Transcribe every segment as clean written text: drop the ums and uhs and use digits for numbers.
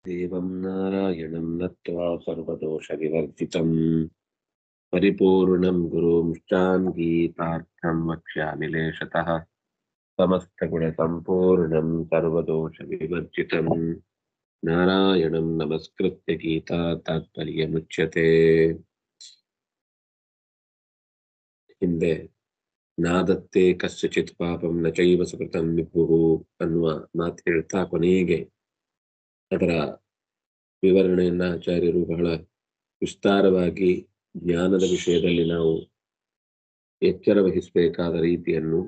ದೇವಂ ನಾರಾಯಣಂ ನತ್ವಾ ಸರ್ವದೋಷವಿವರ್ಜಿತಂ ಪರಿಪೂರ್ಣಂ ಗುರುಂಶ್ಚಾನ್ ಗೀತಾರ್ಥಂ ವಕ್ಷ್ಯಾಮಿ ಲೇಷತಃ ಸಮಸ್ತಗುಣಸಂಪೂರ್ಣಂ ಸರ್ವದೋಷವಿವರ್ಜಿತಂ ನಾರಾಯಣಂ ನಮಸ್ಕೃತ್ಯ ಗೀತಾ ತಾತ್ಪರ್ಯಮುಚ್ಯತೆ. ಹಿಂದೆ ನಾದತ್ತೆ ಕಸ್ಯಚಿತ್ ಪಾಪಂ ನ ಚೈವ ಸುಕೃತಂ ವಿಭುಃ ಅನ್ನುವ ಮಾತು ಹೇಳ್ತಾ ಕೊನೆಗೆ ಅದರ ವಿವರಣೆಯನ್ನ ಆಚಾರ್ಯರು ಬಹಳ ವಿಸ್ತಾರವಾಗಿ ಜ್ಞಾನದ ವಿಷಯದಲ್ಲಿ ನಾವು ಎಚ್ಚರ ವಹಿಸಬೇಕಾದ ರೀತಿಯನ್ನು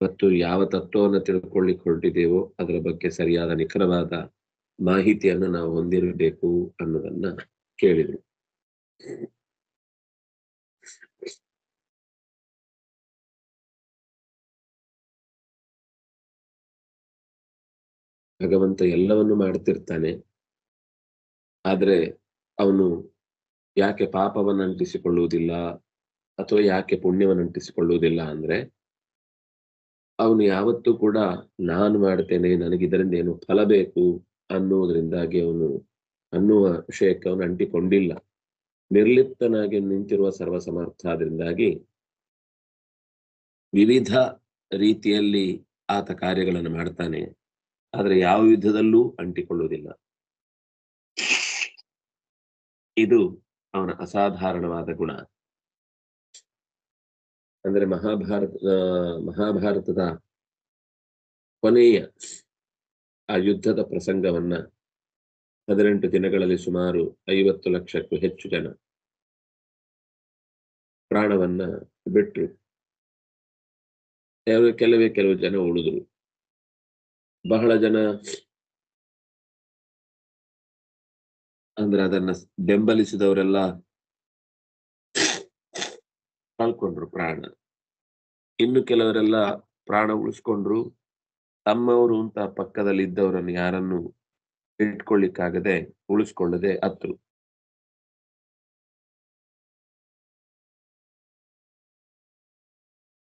ಮತ್ತು ಯಾವ ತತ್ವವನ್ನು ತಿಳ್ಕೊಳ್ಳಿಕ್ಕೆ ಹೊರಟಿದ್ದೇವೋ ಅದರ ಬಗ್ಗೆ ಸರಿಯಾದ ನಿಖರವಾದ ಮಾಹಿತಿಯನ್ನು ನಾವು ಹೊಂದಿರಬೇಕು ಅನ್ನೋದನ್ನ ಕೇಳಿದ್ರು. ಭಗವಂತ ಎಲ್ಲವನ್ನು ಮಾಡ್ತಿರ್ತಾನೆ, ಆದ್ರೆ ಅವನು ಯಾಕೆ ಪಾಪವನ್ನು ಅಂಟಿಸಿಕೊಳ್ಳುವುದಿಲ್ಲ ಅಥವಾ ಯಾಕೆ ಪುಣ್ಯವನ್ನು ಅಂಟಿಸಿಕೊಳ್ಳುವುದಿಲ್ಲ ಅಂದ್ರೆ ಅವನು ಯಾವತ್ತೂ ಕೂಡ ನಾನು ಮಾಡ್ತೇನೆ, ನನಗಿದರಿಂದ ಏನು ಫಲ ಬೇಕು ಅನ್ನುವುದರಿಂದಾಗಿ ಅವನು ಅನ್ನುವ ವಿಷಯಕ್ಕೆ ಅವನು ಅಂಟಿಕೊಂಡಿಲ್ಲ. ನಿರ್ಲಿಪ್ತನಾಗಿ ನಿಂತಿರುವ ಸರ್ವಸಮರ್ಥ. ಆದ್ರಿಂದಾಗಿ ವಿವಿಧ ರೀತಿಯಲ್ಲಿ ಆತ ಕಾರ್ಯಗಳನ್ನು ಮಾಡ್ತಾನೆ, ಆದ್ರೆ ಯಾವ ಯುದ್ಧದಲ್ಲೂ ಅಂಟಿಕೊಳ್ಳುವುದಿಲ್ಲ. ಇದು ಅವನ ಅಸಾಧಾರಣವಾದ ಗುಣ. ಅಂದ್ರೆ ಮಹಾಭಾರತದ ಕೊನೆಯ ಆ ಯುದ್ಧದ ಪ್ರಸಂಗವನ್ನ 18 ದಿನಗಳಲ್ಲಿ ಸುಮಾರು 50 ಲಕ್ಷಕ್ಕೂ ಹೆಚ್ಚು ಜನ ಪ್ರಾಣವನ್ನ ಬಿಟ್ರು. ಕೆಲವು ಜನ ಉಳಿದ್ರು. ಬಹಳ ಜನ ಅಂದ್ರೆ ಅದನ್ನ ಬೆಂಬಲಿಸಿದವರೆಲ್ಲ ಕಳ್ಕೊಂಡ್ರು ಪ್ರಾಣ. ಇನ್ನು ಕೆಲವರೆಲ್ಲ ಪ್ರಾಣ ಉಳಿಸ್ಕೊಂಡ್ರು. ತಮ್ಮವರು ಅಂತ ಪಕ್ಕದಲ್ಲಿ ಇದ್ದವರನ್ನು ಯಾರನ್ನು ಇಟ್ಕೊಳ್ಳಿಕ್ಕಾಗದೆ ಉಳಿಸ್ಕೊಳ್ಳದೆ ಅತ್ರು.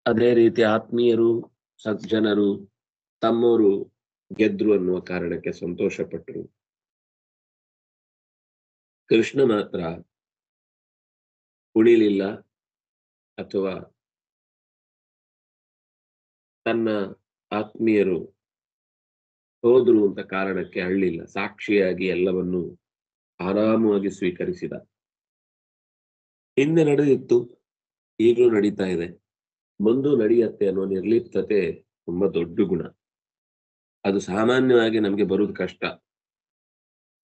ಅದೇ ರೀತಿ ಆತ್ಮೀಯರು ಸಜ್ಜನರು ತಮ್ಮವರು ಗೆದ್ರು ಅನ್ನುವ ಕಾರಣಕ್ಕೆ ಸಂತೋಷ ಪಟ್ಟರು. ಕೃಷ್ಣ ಮಾತ್ರ ಉಳಿಲಿಲ್ಲ ಅಥವಾ ತನ್ನ ಆತ್ಮೀಯರು ಹೋದ್ರು ಅಂತ ಕಾರಣಕ್ಕೆ ಅಳ್ಳಿಲ್ಲ. ಸಾಕ್ಷಿಯಾಗಿ ಎಲ್ಲವನ್ನು ಆರಾಮವಾಗಿ ಸ್ವೀಕರಿಸಿದ. ಹಿಂದೆ ನಡೆದಿತ್ತು, ಈಗಲೂ ನಡೀತಾ ಇದೆ, ಮುಂದೂ ನಡೆಯತ್ತೆ ಅನ್ನೋ ನಿರ್ಲಿಪ್ತತೆ ತುಂಬಾ ದೊಡ್ಡ ಗುಣ. ಅದು ಸಾಮಾನ್ಯವಾಗಿ ನಮ್ಗೆ ಬರುವುದು ಕಷ್ಟ.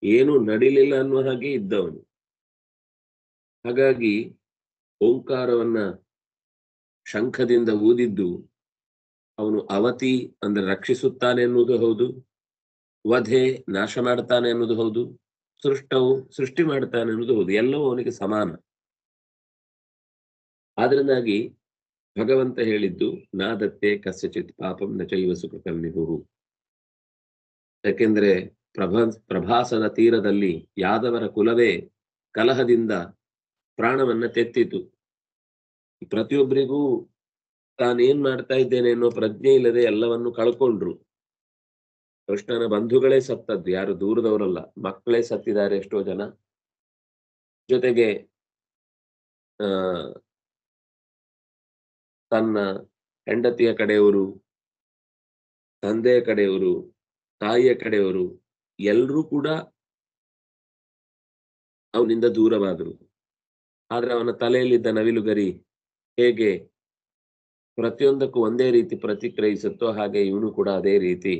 ಏನು ನಡಿಲಿಲ್ಲ ಅನ್ನುವ ಹಾಗೆ ಇದ್ದವನು. ಹಾಗಾಗಿ ಓಂಕಾರವನ್ನ ಶಂಖದಿಂದ ಊದಿದ್ದು ಅವನು ಅವತಿ ಅಂದ್ರೆ ರಕ್ಷಿಸುತ್ತಾನೆ ಅನ್ನುವುದು ಹೌದು, ವಧೆ ನಾಶ ಮಾಡ್ತಾನೆ ಅನ್ನೋದು ಹೌದು, ಸೃಷ್ಟಿ ಮಾಡ್ತಾನೆ ಅನ್ನೋದು ಹೌದು. ಎಲ್ಲವೂ ಅವನಿಗೆ ಸಮಾನ. ಆದ್ರಿಂದಾಗಿ ಭಗವಂತ ಹೇಳಿದ್ದು ನಾದತ್ತೆ ಕಸ್ಯಚಿತ್ ಪಾಪಂ ನ ಚೈವ ಸುಕೃತಂ ವಿಭುಃ. ಯಾಕೆಂದ್ರೆ ಪ್ರಭಾಸದ ತೀರದಲ್ಲಿ ಯಾದವರ ಕುಲವೇ ಕಲಹದಿಂದ ಪ್ರಾಣವನ್ನ ತೆತ್ತಿತು. ಪ್ರತಿಯೊಬ್ಬರಿಗೂ ತಾನೇನ್ ಮಾಡ್ತಾ ಇದ್ದೇನೆ ಅನ್ನೋ ಪ್ರಜ್ಞೆ ಇಲ್ಲದೆ ಎಲ್ಲವನ್ನು ಕಳ್ಕೊಂಡ್ರು. ಕೃಷ್ಣನ ಬಂಧುಗಳೇ ಸತ್ತದ್ದು, ಯಾರು ದೂರದವರಲ್ಲ. ಮಕ್ಕಳೇ ಸತ್ತಿದ್ದಾರೆ ಎಷ್ಟೋ ಜನ. ಜೊತೆಗೆ ಆ ತನ್ನ ಹೆಂಡತಿಯ ಕಡೆಯವರು, ತಂದೆಯ ಕಡೆಯವರು, ತಾಯಿಯ ಕಡೆಯವರು ಎಲ್ರೂ ಕೂಡ ಅವನಿಂದ ದೂರವಾದರು. ಆದ್ರೆ ಅವನ ತಲೆಯಲ್ಲಿದ್ದ ನವಿಲುಗರಿ ಹೇಗೆ ಪ್ರತಿಯೊಂದಕ್ಕೂ ಒಂದೇ ರೀತಿ ಪ್ರತಿಕ್ರಿಯಿಸುತ್ತೋ ಹಾಗೆ ಇವನು ಕೂಡ ಅದೇ ರೀತಿ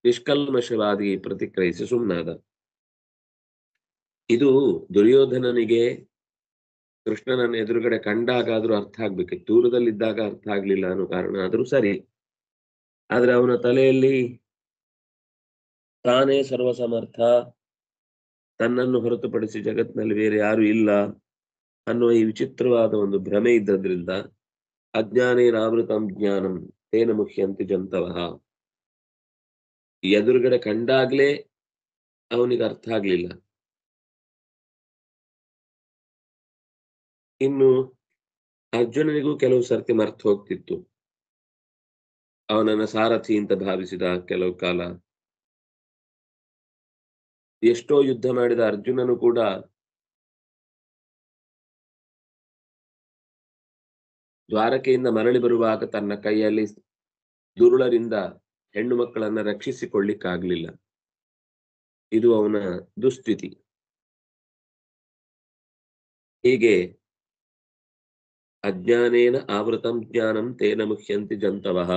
ನಿಷ್ಕಲ್ಮಶವಾಗಿ ಪ್ರತಿಕ್ರಿಯಿಸಿ ಸುಮ್ಮನಾದ. ಇದು ದುರ್ಯೋಧನನಿಗೆ ಕೃಷ್ಣನನ್ನ ಎದುರುಗಡೆ ಕಂಡಾಗಾದ್ರೂ ಅರ್ಥ ಆಗ್ಬೇಕಿತ್ತು. ದೂರದಲ್ಲಿದ್ದಾಗ ಅರ್ಥ ಆಗ್ಲಿಲ್ಲ ಅನ್ನೋ ಕಾರಣ ಆದ್ರೂ ಸರಿ. ಆದ್ರೆ ಅವನ ತಲೆಯಲ್ಲಿ ತಾನೇ ಸರ್ವಸಮರ್ಥ, ತನ್ನನ್ನು ಹೊರತುಪಡಿಸಿ ಜಗತ್ತಿನಲ್ಲಿ ಬೇರೆ ಯಾರು ಇಲ್ಲ ಅನ್ನುವ ಈ ವಿಚಿತ್ರವಾದ ಒಂದು ಭ್ರಮೆ ಇದ್ದದ್ರಿಂದ ಅಜ್ಞಾನೇನಾವೃತಂ ಜ್ಞಾನಂ ತೇನ ಮುಹ್ಯಂತಿ ಜಂತವಃ. ಎದುರುಗಡೆ ಕಂಡಾಗ್ಲೇ ಅವನಿಗೆ ಅರ್ಥ ಆಗ್ಲಿಲ್ಲ. ಇನ್ನು ಅರ್ಜುನನಿಗೂ ಕೆಲವು ಸರ್ತಿ ಮರ್ತು ಹೋಗ್ತಿತ್ತು. ಅವನನ್ನ ಸಾರಥಿ ಅಂತ ಭಾವಿಸಿದ ಕೆಲವು ಕಾಲ. ಎಷ್ಟೋ ಯುದ್ಧ ಮಾಡಿದ ಅರ್ಜುನನು ಕೂಡ ದ್ವಾರಕೆಯಿಂದ ಮರಳಿ ಬರುವಾಗ ತನ್ನ ಕೈಯಲ್ಲಿ ದುರುಳರಿಂದ ಹೆಣ್ಣು ಮಕ್ಕಳನ್ನ ರಕ್ಷಿಸಿಕೊಳ್ಳಿಕ್ಕಾಗ್ಲಿಲ್ಲ. ಇದು ಅವನ ದುಸ್ಥಿತಿ. ಹೀಗೆ ಅಜ್ಞಾನೇನ ಆವೃತಂ ಜ್ಞಾನಂ ತೇನ ಮುಹ್ಯಂತಿ ಜಂತವಃ.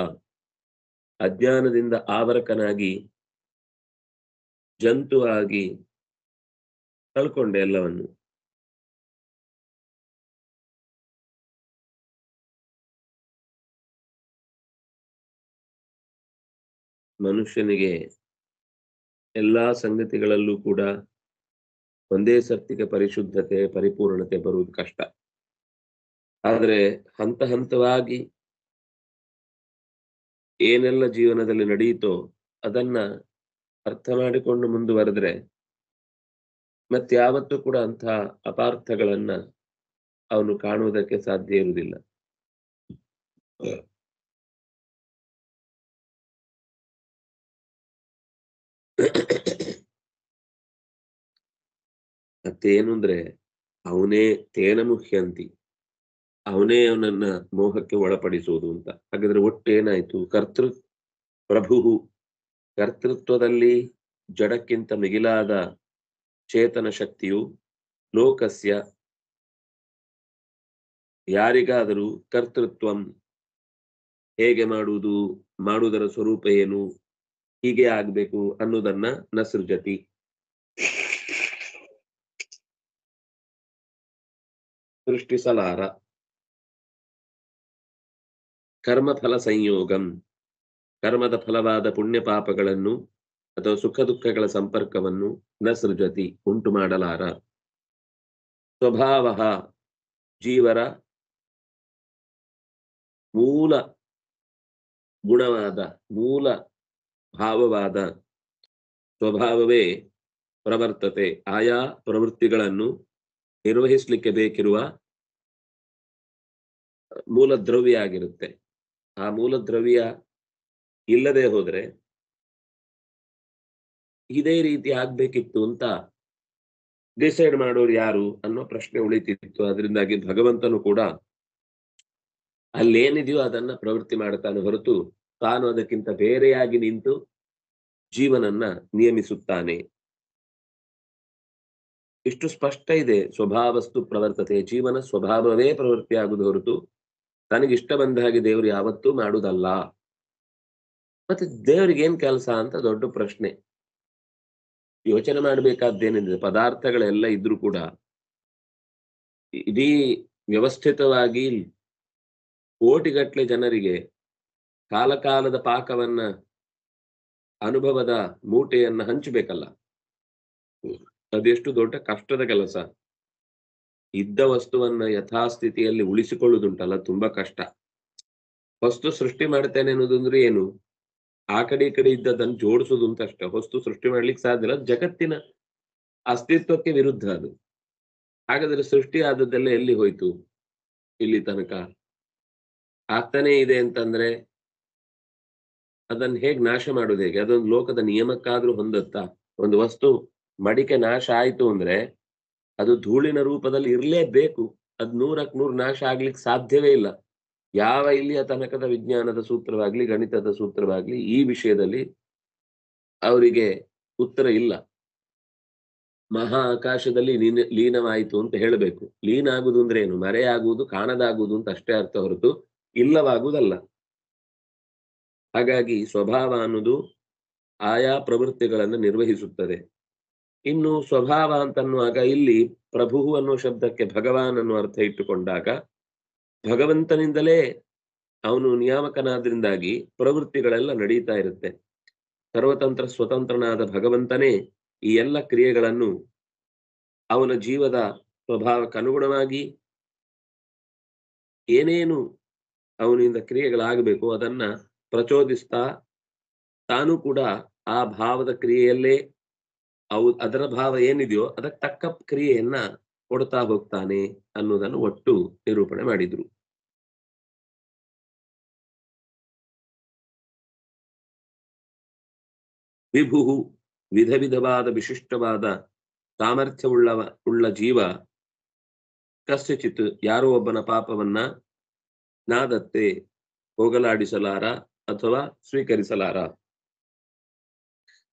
ಅಜ್ಞಾನದಿಂದ ಆವರಕನಾಗಿ ಜಂತುವಾಗಿ ಕಳ್ಕೊಂಡೆ ಎಲ್ಲವನ್ನು. ಮನುಷ್ಯನಿಗೆ ಎಲ್ಲಾ ಸಂಗತಿಗಳಲ್ಲೂ ಕೂಡ ಒಂದೇ ಸರ್ತಿಗೆ ಪರಿಶುದ್ಧತೆ ಪರಿಪೂರ್ಣತೆ ಬರುವುದು ಕಷ್ಟ. ಆದರೆ ಹಂತ ಹಂತವಾಗಿ ಏನೆಲ್ಲ ಜೀವನದಲ್ಲಿ ನಡೆಯಿತೋ ಅದನ್ನ ಅರ್ಥ ಮಾಡಿಕೊಂಡು ಮುಂದುವರೆದ್ರೆ ಮತ್ಯಾವತ್ತೂ ಕೂಡ ಅಂತಹ ಅಪಾರ್ಥಗಳನ್ನ ಅವನು ಕಾಣುವುದಕ್ಕೆ ಸಾಧ್ಯ ಇರುವುದಿಲ್ಲ. ಮತ್ತೇನು ಅಂದ್ರೆ ಅವನೇ ತೇನ ಮುಖ್ಯಂತಿ, ಅವನೇ ಅವನನ್ನ ಮೋಹಕ್ಕೆ ಒಳಪಡಿಸುವುದು ಅಂತ. ಹಾಗಾದ್ರೆ ಒಟ್ಟೇನಾಯ್ತು? ಪ್ರಭು ಕರ್ತೃತ್ವದಲ್ಲಿ ಜಡಕ್ಕಿಂತ ಮಿಗಿಲಾದ ಚೇತನ ಶಕ್ತಿಯು ಲೋಕಸ್ಯ ಯಾರಿಗಾದರೂ ಕರ್ತೃತ್ವಂ ಹೇಗೆ ಮಾಡುವುದರ ಸ್ವರೂಪ ಏನು, ಹೀಗೆ ಆಗ್ಬೇಕು ಅನ್ನೋದನ್ನ ನ ಸೃಜತಿ, ಸೃಷ್ಟಿಸಲಾರ. ಕರ್ಮಫಲ ಸಂಯೋಗಂ, ಕರ್ಮದ ಫಲವಾದ ಪುಣ್ಯ ಪಾಪಗಳನ್ನು ಅಥವಾ ಸುಖ ದುಃಖಗಳ ಸಂಪರ್ಕವನ್ನು ನ ಸೃಜತಿ, ಉಂಟು ಮಾಡಲಾರ. ಸ್ವಭಾವ, ಜೀವರ ಮೂಲ ಗುಣವಾದ ಮೂಲ ಭಾವವಾದ ಸ್ವಭಾವವೇ ಪ್ರವರ್ತತೆ, ಆಯಾ ಪ್ರವೃತ್ತಿಗಳನ್ನು ನಿರ್ವಹಿಸಲಿಕ್ಕೆ ಬೇಕಿರುವ ಮೂಲ ದ್ರವ್ಯ ಆಗಿರುತ್ತೆ. ಆ ಮೂಲ ದ್ರವ್ಯ ಇಲ್ಲದೆ ಹೋದ್ರೆ ಇದೇ ರೀತಿ ಆಗ್ಬೇಕಿತ್ತು ಅಂತ ಡಿಸೈಡ್ ಮಾಡೋರು ಯಾರು ಅನ್ನೋ ಪ್ರಶ್ನೆ ಉಳಿತಿತ್ತು. ಅದರಿಂದಾಗಿ ಭಗವಂತನು ಕೂಡ ಅಲ್ಲೇನಿದೆಯೋ ಅದನ್ನ ಪ್ರವೃತ್ತಿ ಮಾಡ್ತಾನೆ ಹೊರತು ತಾನು ಅದಕ್ಕಿಂತ ಬೇರೆಯಾಗಿ ನಿಂತು ಜೀವನನ್ನ ನಿಯಮಿಸುತ್ತಾನೆ. ಇಷ್ಟು ಸ್ಪಷ್ಟ ಇದೆ. ಸ್ವಭಾವಸ್ತು ಪ್ರವರ್ತತೆ, ಜೀವನ ಸ್ವಭಾವವೇ ಪ್ರವೃತ್ತಿ ಆಗುವುದು ಹೊರತು ತನಗಿಷ್ಟ ಬಂದ ಹಾಗೆ ದೇವರು ಯಾವತ್ತೂ ಮಾಡುವುದಲ್ಲ. ಮತ್ತೆ ದೇವರಿಗೇನ್ ಕೆಲಸ ಅಂತ ದೊಡ್ಡ ಪ್ರಶ್ನೆ. ಯೋಚನೆ ಮಾಡಬೇಕಾದ್ದೇನಿದೆ, ಪದಾರ್ಥಗಳೆಲ್ಲ ಇದ್ರೂ ಕೂಡ ಇಡೀ ವ್ಯವಸ್ಥಿತವಾಗಿ ಕೋಟಿಗಟ್ಟಲೆ ಜನರಿಗೆ ಕಾಲಕಾಲದ ಪಾಕವನ್ನ ಅನುಭವದ ಮೂಟೆಯನ್ನ ಹಂಚಬೇಕಲ್ಲ. ಅದೆಷ್ಟು ದೊಡ್ಡ ಕಷ್ಟದ ಕೆಲಸ. ಇದ್ದ ವಸ್ತುವನ್ನ ಯಥಾಸ್ಥಿತಿಯಲ್ಲಿ ಉಳಿಸಿಕೊಳ್ಳುವುದುಂಟಲ್ಲ, ತುಂಬಾ ಕಷ್ಟ. ವಸ್ತು ಸೃಷ್ಟಿ ಮಾಡ್ತೇನೆ ಅನ್ನೋದಂದ್ರೆ ಏನು? ಆ ಕಡೆ ಈ ಕಡೆ ಇದ್ದದನ್ನು ಜೋಡಿಸೋದು ಅಂತ ಅಷ್ಟೇ. ವಸ್ತು ಸೃಷ್ಟಿ ಮಾಡ್ಲಿಕ್ಕೆ ಸಾಧ್ಯ ಇಲ್ಲ, ಜಗತ್ತಿನ ಅಸ್ತಿತ್ವಕ್ಕೆ ವಿರುದ್ಧ ಅದು. ಹಾಗಾದ್ರೆ ಸೃಷ್ಟಿ ಆದದ್ದೆಲ್ಲ ಎಲ್ಲಿ ಹೋಯ್ತು? ಇಲ್ಲಿ ತನಕ ಆಗ್ತಾನೆ ಇದೆ ಅಂತಂದ್ರೆ ಅದನ್ನ ಹೇಗ್ ನಾಶ ಮಾಡುದು ಹೇಗೆ? ಅದೊಂದು ಲೋಕದ ನಿಯಮಕ್ಕಾದ್ರೂ ಹೊಂದತ್ತಾ? ಒಂದು ವಸ್ತು ಮಡಿಕೆ ನಾಶ ಆಯ್ತು ಅಂದ್ರೆ ಅದು ಧೂಳಿನ ರೂಪದಲ್ಲಿ ಇರ್ಲೇಬೇಕು. ಅದ್ 100ಕ್ಕೆ 100 ನಾಶ ಆಗ್ಲಿಕ್ಕೆ ಸಾಧ್ಯವೇ ಇಲ್ಲ. ಯಾವ ಇಲ್ಲಿಯ ತನಕದ ವಿಜ್ಞಾನದ ಸೂತ್ರವಾಗ್ಲಿ ಗಣಿತದ ಸೂತ್ರವಾಗ್ಲಿ ಈ ವಿಷಯದಲ್ಲಿ ಅವರಿಗೆ ಉತ್ತರ ಇಲ್ಲ. ಮಹಾ ಆಕಾಶದಲ್ಲಿ ಲೀನವಾಯಿತು ಅಂತ ಹೇಳಬೇಕು. ಲೀನ ಆಗುದು ಅಂದ್ರೆ ಏನು? ಮರೆಯಾಗುವುದು, ಕಾಣದಾಗುವುದು ಅಂತ ಅಷ್ಟೇ ಅರ್ಥ ಹೊರತು ಇಲ್ಲವಾಗುವುದಲ್ಲ. ಹಾಗಾಗಿ ಸ್ವಭಾವ ಅನ್ನೋದು ಆಯಾ ಪ್ರವೃತ್ತಿಗಳನ್ನು ನಿರ್ವಹಿಸುತ್ತದೆ. ಇನ್ನು ಸ್ವಭಾವ ಅಂತನ್ನುವಾಗ ಇಲ್ಲಿ ಪ್ರಭು ಅನ್ನೋ ಶಬ್ದಕ್ಕೆ ಭಗವಾನ್ ಅನ್ನೋ ಅರ್ಥ ಇಟ್ಟುಕೊಂಡಾಗ ಭಗವಂತನಿಂದಲೇ ಅವನು ನಿಯಾಮಕನಾದ್ರಿಂದಾಗಿ ಪ್ರವೃತ್ತಿಗಳೆಲ್ಲ ನಡೀತಾ ಇರುತ್ತೆ. ಸರ್ವತಂತ್ರ ಸ್ವತಂತ್ರನಾದ ಭಗವಂತನೇ ಈ ಎಲ್ಲ ಕ್ರಿಯೆಗಳನ್ನು ಅವನ ಜೀವದ ಸ್ವಭಾವಕ್ಕನುಗುಣವಾಗಿ ಏನೇನು ಅವನಿಂದ ಕ್ರಿಯೆಗಳಾಗಬೇಕು ಅದನ್ನ ಪ್ರಚೋದಿಸ್ತಾ ತಾನು ಕೂಡ ಆ ಭಾವದ ಕ್ರಿಯೆಯಲ್ಲೇ ಅದರ ಭಾವ ಏನಿದೆಯೋ ಅದಕ್ಕೆ ತಕ್ಕ ಕ್ರಿಯೆಯನ್ನ ಕೊಡ್ತಾ ಹೋಗ್ತಾನೆ ಅನ್ನೋದನ್ನು ಒಟ್ಟು ನಿರೂಪಣೆ ಮಾಡಿದ್ರು. ವಿಭು ವಿಧ ವಿಧವಾದ ವಿಶಿಷ್ಟವಾದ ಸಾಮರ್ಥ್ಯವುಳ್ಳ ಜೀವ ಕಸ್ಯಚಿತ್ ಯಾರೋ ಒಬ್ಬನ ಪಾಪವನ್ನ ನಾದತ್ತೆ ಹೋಗಲಾಡಿಸಲಾರ ಅಥವಾ ಸ್ವೀಕರಿಸಲಾರ,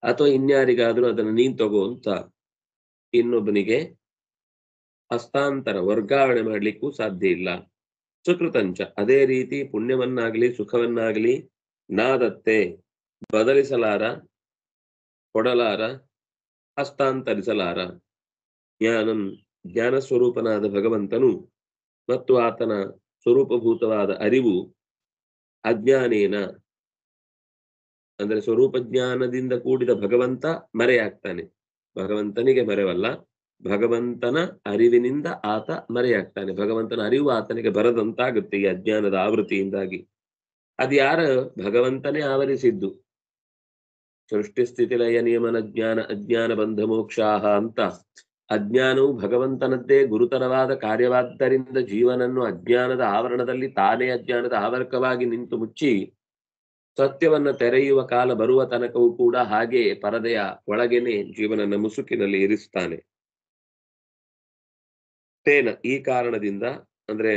ಅಥವಾ ಇನ್ಯಾರಿಗಾದ್ರೂ ಅದನ್ನು ನೀನ್ ತಗೋ ಅಂತ ಇನ್ನೊಬ್ಬನಿಗೆ ಹಸ್ತಾಂತರ ವರ್ಗಾವಣೆ ಮಾಡ್ಲಿಕ್ಕೂ ಸಾಧ್ಯ ಇಲ್ಲ. ಸುಕೃತಂಚ ಅದೇ ರೀತಿ ಪುಣ್ಯವನ್ನಾಗ್ಲಿ ಸುಖವನ್ನಾಗ್ಲಿ ನಾದತ್ತೆ ಬದಲಿಸಲಾರ, ಕೊಡಲಾರ, ಹಸ್ತಾಂತರಿಸಲಾರ. ಜ್ಞಾನ ಸ್ವರೂಪನಾದ ಭಗವಂತನು ಮತ್ತು ಆತನ ಸ್ವರೂಪಭೂತವಾದ ಅರಿವು ಅಜ್ಞಾನೇನ ಅಂದ್ರೆ ಸ್ವರೂಪ ಜ್ಞಾನದಿಂದ ಕೂಡಿದ ಭಗವಂತ ಮರೆಯಾಗ್ತಾನೆ. ಭಗವಂತನಿಗೆ ಮರೆವಲ್ಲ, ಭಗವಂತನ ಅರಿವಿನಿಂದ ಆತ ಮರೆಯಾಗ್ತಾನೆ. ಭಗವಂತನ ಅರಿವು ಆತನಿಗೆ ಬರದಂತಾಗುತ್ತೆ ಈ ಅಜ್ಞಾನದ ಆವೃತ್ತಿಯಿಂದಾಗಿ. ಅದು ಯಾರ ಭಗವಂತನೇ ಆವರಿಸಿದ್ದು. ಸೃಷ್ಟಿ ಸ್ಥಿತಿ ಲಯ ನಿಯಮನ ಜ್ಞಾನ ಅಜ್ಞಾನ ಬಂಧ ಮೋಕ್ಷಾಹ ಅಂತ ಅಜ್ಞಾನವು ಭಗವಂತನದ್ದೇ ಗುರುತರವಾದ ಕಾರ್ಯವಾದ್ದರಿಂದ ಜೀವನನ್ನು ಅಜ್ಞಾನದ ಆವರಣದಲ್ಲಿ ತಾನೇ ಅಜ್ಞಾನದ ಆವರಕವಾಗಿ ನಿಂತು ಮುಚ್ಚಿ ಸತ್ಯವನ್ನ ತೆರೆಯುವ ಕಾಲ ಬರುವ ತನಕವೂ ಕೂಡ ಹಾಗೆ ಪರದೆಯ ಒಳಗೇನೆ ಜೀವನನ ಮುಸುಕಿನಲ್ಲಿ ಇರಿಸ್ತಾನೆ. ತೇನ ಈ ಕಾರಣದಿಂದ ಅಂದ್ರೆ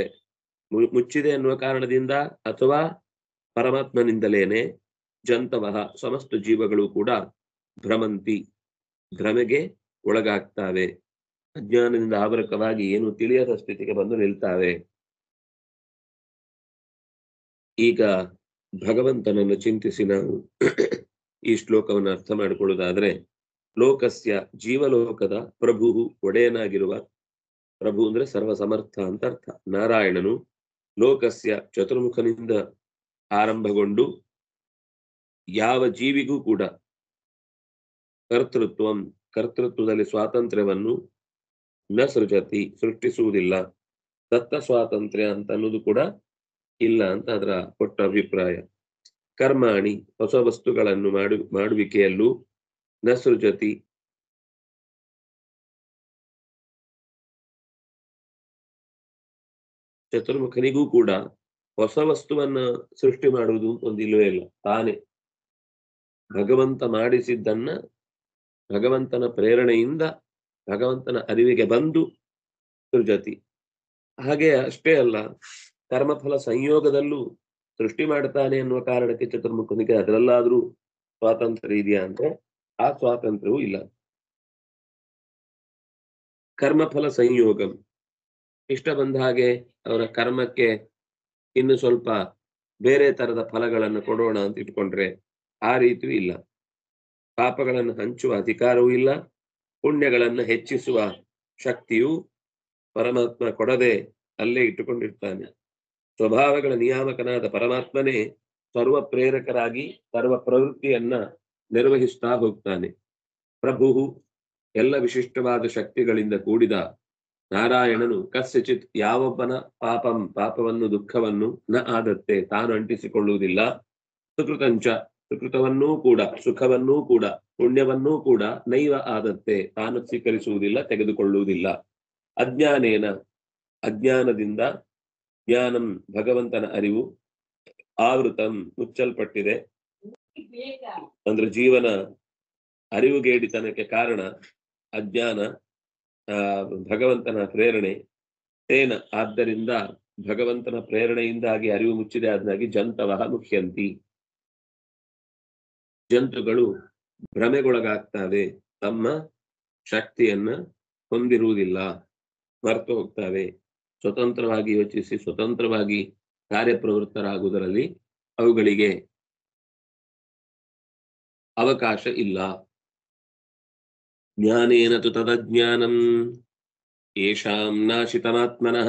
ಮುಚ್ಚಿದೆ ಅನ್ನುವ ಕಾರಣದಿಂದ ಅಥವಾ ಪರಮಾತ್ಮನಿಂದಲೇನೆ ಜಂತವಹ ಸಮಸ್ತ ಜೀವಗಳು ಕೂಡ ಭ್ರಮಂತಿ ಭ್ರಮೆಗೆ ಒಳಗಾಗ್ತಾವೆ. ಅಜ್ಞಾನದಿಂದ ಆವರಕವಾಗಿ ಏನು ತಿಳಿಯದ ಸ್ಥಿತಿಗೆ ಬಂದು ನಿಲ್ತಾವೆ. ಈಗ ಭಗವಂತನನ್ನು ಚಿಂತಿಸಿ ನಾವು ಈ ಶ್ಲೋಕವನ್ನು ಅರ್ಥ ಮಾಡಿಕೊಳ್ಳುವುದಾದ್ರೆ, ಲೋಕಸ್ಯ ಜೀವಲೋಕದ ಪ್ರಭು ಒಡೆಯನಾಗಿರುವ, ಪ್ರಭು ಅಂದ್ರೆ ಸರ್ವ ಸಮರ್ಥ ಅಂತ ಅರ್ಥ, ನಾರಾಯಣನು ಲೋಕಸ್ಯ ಚತುರ್ಮುಖನಿಂದ ಆರಂಭಗೊಂಡು ಯಾವ ಜೀವಿಗೂ ಕೂಡ ಕರ್ತೃತ್ವದಲ್ಲಿ ಸ್ವಾತಂತ್ರ್ಯವನ್ನು ನ ಸೃಜತಿ ಸೃಷ್ಟಿಸುವುದಿಲ್ಲ. ದತ್ತ ಸ್ವಾತಂತ್ರ್ಯ ಅಂತ ಅನ್ನೋದು ಕೂಡ ಇಲ್ಲ ಅಂತ ಅದರ ಕೊಟ್ಟ ಅಭಿಪ್ರಾಯ. ಕರ್ಮಾಣಿ ಹೊಸ ವಸ್ತುಗಳನ್ನು ಮಾಡುವಿಕೆಯಲ್ಲೂ ನ ಸೃಜತಿ ಚತುರ್ಮುಖನಿಗೂ ಕೂಡ ಹೊಸ ವಸ್ತುವನ್ನ ಸೃಷ್ಟಿ ಮಾಡುವುದು ಒಂದು ಇಲ್ಲವೇ ಇಲ್ಲ. ತಾನೇ ಭಗವಂತ ಮಾಡಿಸಿದ್ದನ್ನ ಭಗವಂತನ ಪ್ರೇರಣೆಯಿಂದ ಭಗವಂತನ ಅರಿವಿಗೆ ಬಂದು ಸೃಜತಿ. ಹಾಗೆ ಅಷ್ಟೇ ಅಲ್ಲ, ಕರ್ಮಫಲ ಸಂಯೋಗದಲ್ಲೂ ಸೃಷ್ಟಿ ಮಾಡ್ತಾನೆ ಅನ್ನುವ ಕಾರಣಕ್ಕೆ ಚತುರ್ಮುಖನಿಗೆ ಅದರಲ್ಲಾದ್ರೂ ಸ್ವಾತಂತ್ರ್ಯ ಇದೆಯಾ ಅಂದ್ರೆ ಆ ಸ್ವಾತಂತ್ರ್ಯವೂ ಇಲ್ಲ. ಕರ್ಮಫಲ ಸಂಯೋಗಂ ಇಷ್ಟ ಬಂದ ಹಾಗೆ ಅವರ ಕರ್ಮಕ್ಕೆ ಇನ್ನು ಸ್ವಲ್ಪ ಬೇರೆ ತರದ ಫಲಗಳನ್ನು ಕೊಡೋಣ ಅಂತ ಇಟ್ಕೊಂಡ್ರೆ ಆ ರೀತಿಯೂ ಇಲ್ಲ. ಪಾಪಗಳನ್ನು ಹಂಚುವ ಅಧಿಕಾರವೂ ಇಲ್ಲ, ಪುಣ್ಯಗಳನ್ನು ಹೆಚ್ಚಿಸುವ ಶಕ್ತಿಯು ಪರಮಾತ್ಮ ಕೊಡದೆ ಅಲ್ಲೇ ಇಟ್ಟುಕೊಂಡಿರ್ತಾನೆ. ಸ್ವಭಾವಗಳ ನಿಯಾಮಕನಾದ ಪರಮಾತ್ಮನೇ ಸರ್ವ ಪ್ರೇರಕರಾಗಿ ಸರ್ವ ಪ್ರವೃತ್ತಿಯನ್ನ ನಿರ್ವಹಿಸ್ತಾ ಹೋಗ್ತಾನೆ. ಪ್ರಭು ಎಲ್ಲ ವಿಶಿಷ್ಟವಾದ ಶಕ್ತಿಗಳಿಂದ ಕೂಡಿದ ನಾರಾಯಣನು ಕಸ್ಯಚಿತ್ ಯಾವೊಬ್ಬನ ಪಾಪವನ್ನು ದುಃಖವನ್ನು ನ ಆದತ್ತೆ ತಾನು ಅಂಟಿಸಿಕೊಳ್ಳುವುದಿಲ್ಲ. ಸುಕೃತಂಚ ಸುಕೃತವನ್ನೂ ಕೂಡ ಸುಖವನ್ನೂ ಕೂಡ ಪುಣ್ಯವನ್ನೂ ಕೂಡ ನೈವ ಆದತ್ತೆ ತಾನು ಸ್ವೀಕರಿಸುವುದಿಲ್ಲ, ತೆಗೆದುಕೊಳ್ಳುವುದಿಲ್ಲ. ಅಜ್ಞಾನೇನ ಅಜ್ಞಾನದಿಂದ ಜ್ಞಾನಂ ಭಗವಂತನ ಅರಿವು ಆವೃತಂ ಮುಚ್ಚಲ್ಪಟ್ಟಿದೆ. ಅಂದ್ರೆ ಜೀವನ ಅರಿವುಗೇಡಿತನಕ್ಕೆ ಕಾರಣ ಅಜ್ಞಾನ, ಭಗವಂತನ ಪ್ರೇರಣೆ. ತೇನ ಆದ್ದರಿಂದ ಭಗವಂತನ ಪ್ರೇರಣೆಯಿಂದಾಗಿ ಅರಿವು ಮುಚ್ಚಿದೆ ಆದಾಗಿ ಜಂತವಹ ಮುಖ್ಯಂತಿ ಜಂತುಗಳು ಭ್ರಮೆಗೊಳಗಾಗ್ತವೆ, ತಮ್ಮ ಶಕ್ತಿಯನ್ನ ಹೊಂದಿರುವುದಿಲ್ಲ, ಮರೆತು ಹೋಗ್ತವೆ. ಸ್ವತಂತ್ರವಾಗಿ ಯೋಚಿಸಿ ಸ್ವತಂತ್ರವಾಗಿ ಕಾರ್ಯಪ್ರವೃತ್ತರಾಗುವುದರಲ್ಲಿ ಅವುಗಳಿಗೆ ಅವಕಾಶ ಇಲ್ಲ. ಜ್ಞಾನೇನ ತು ತದಜ್ಞಾನಂ ಯೇಷಾಂ ನಾಶಿತಮಾತ್ಮನಃ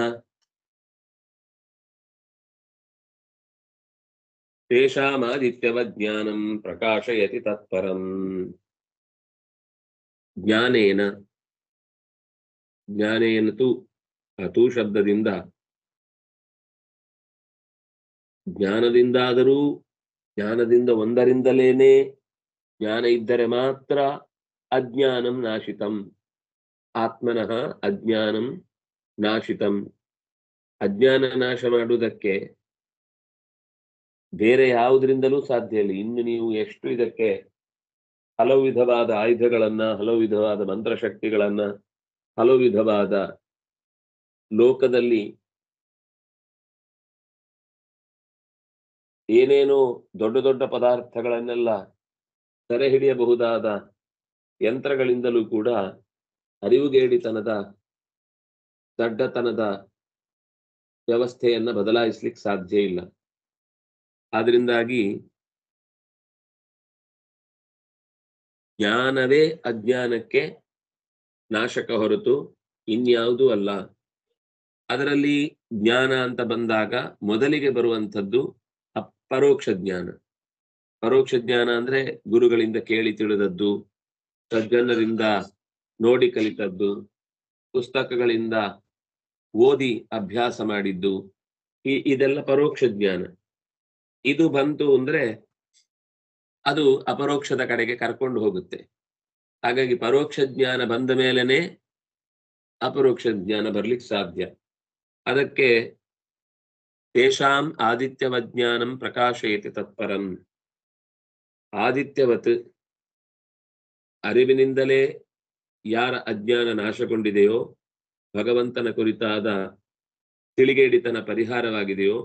ತೇಷಾಮಾದಿತ್ಯವಜ್ಞಾನಂ ಪ್ರಕಾಶಯತಿ ತತ್ಪರಂ. ಜ್ಞಾನೇನ ತು ಅತು ಶಬ್ದದಿಂದ ಜ್ಞಾನದಿಂದಾದರೂ ಜ್ಞಾನದಿಂದ ಒಂದರಿಂದಲೇನೆ ಜ್ಞಾನ ಇದ್ದರೆ ಮಾತ್ರ ಅಜ್ಞಾನಂ ನಾಶಿತಂ ಆತ್ಮನಃ ಅಜ್ಞಾನಂ ನಾಶಿತಂ. ಅಜ್ಞಾನ ನಾಶ ಮಾಡುವುದಕ್ಕೆ ಬೇರೆ ಯಾವುದರಿಂದಲೂ ಸಾಧ್ಯ ಇಲ್ಲ. ಇನ್ನು ನೀವು ಎಷ್ಟು ಇದಕ್ಕೆ ಹಲವು ವಿಧವಾದ ಆಯುಧಗಳನ್ನ, ಹಲವು ವಿಧವಾದ ಮಂತ್ರಶಕ್ತಿಗಳನ್ನ, ಹಲವು ವಿಧವಾದ ಲೋಕದಲ್ಲಿ ಏನೇನೋ ದೊಡ್ಡ ದೊಡ್ಡ ಪದಾರ್ಥಗಳನ್ನೆಲ್ಲ ಸೆರೆ ಹಿಡಿಯಬಹುದಾದ ಯಂತ್ರಗಳಿಂದಲೂ ಕೂಡ ಅರಿವುಗೇಡಿತನದ ದಡ್ಡತನದ ವ್ಯವಸ್ಥೆಯನ್ನ ಬದಲಾಯಿಸ್ಲಿಕ್ಕೆ ಸಾಧ್ಯ ಇಲ್ಲ. ಆದ್ರಿಂದಾಗಿ ಜ್ಞಾನವೇ ಅಜ್ಞಾನಕ್ಕೆ ನಾಶಕ ಹೊರತು ಇನ್ಯಾವುದೂ ಅಲ್ಲ. ಅದರಲ್ಲಿ ಜ್ಞಾನ ಅಂತ ಬಂದಾಗ ಮೊದಲಿಗೆ ಬರುವಂಥದ್ದು ಪರೋಕ್ಷ ಜ್ಞಾನ. ಪರೋಕ್ಷ ಜ್ಞಾನ ಅಂದ್ರೆ ಗುರುಗಳಿಂದ ಕೇಳಿ ತಿಳಿದದ್ದು, ಸಜ್ಜನರಿಂದ ನೋಡಿ ಕಲಿತದ್ದು, ಪುಸ್ತಕಗಳಿಂದ ಓದಿ ಅಭ್ಯಾಸ ಮಾಡಿದ್ದು, ಇದೆಲ್ಲ ಪರೋಕ್ಷ ಜ್ಞಾನ. ಇದು ಬಂತು ಅಂದ್ರೆ ಅದು ಅಪರೋಕ್ಷದ ಕಡೆಗೆ ಕರ್ಕೊಂಡು ಹೋಗುತ್ತೆ. ಹಾಗಾಗಿ ಪರೋಕ್ಷ ಜ್ಞಾನ ಬಂದ ಮೇಲೆನೆ ಅಪರೋಕ್ಷ ಜ್ಞಾನ ಬರ್ಲಿಕ್ಕೆ ಸಾಧ್ಯ. ಅದಕ್ಕೆ ತೇಷಾಂ ಆದಿತ್ಯವಜ್ಞಾನಂ ಪ್ರಕಾಶಯತಿ ತತ್ಪರಂ. ಆದಿತ್ಯವತ್ ಅರಿವಿನಿಂದಲೇ ಯಾರ ಅಜ್ಞಾನ ನಾಶಗೊಂಡಿದೆಯೋ, ಭಗವಂತನ ಕುರಿತಾದ ತಿಳಿಗೇಡಿತನ ಪರಿಹಾರವಾಗಿದೆಯೋ,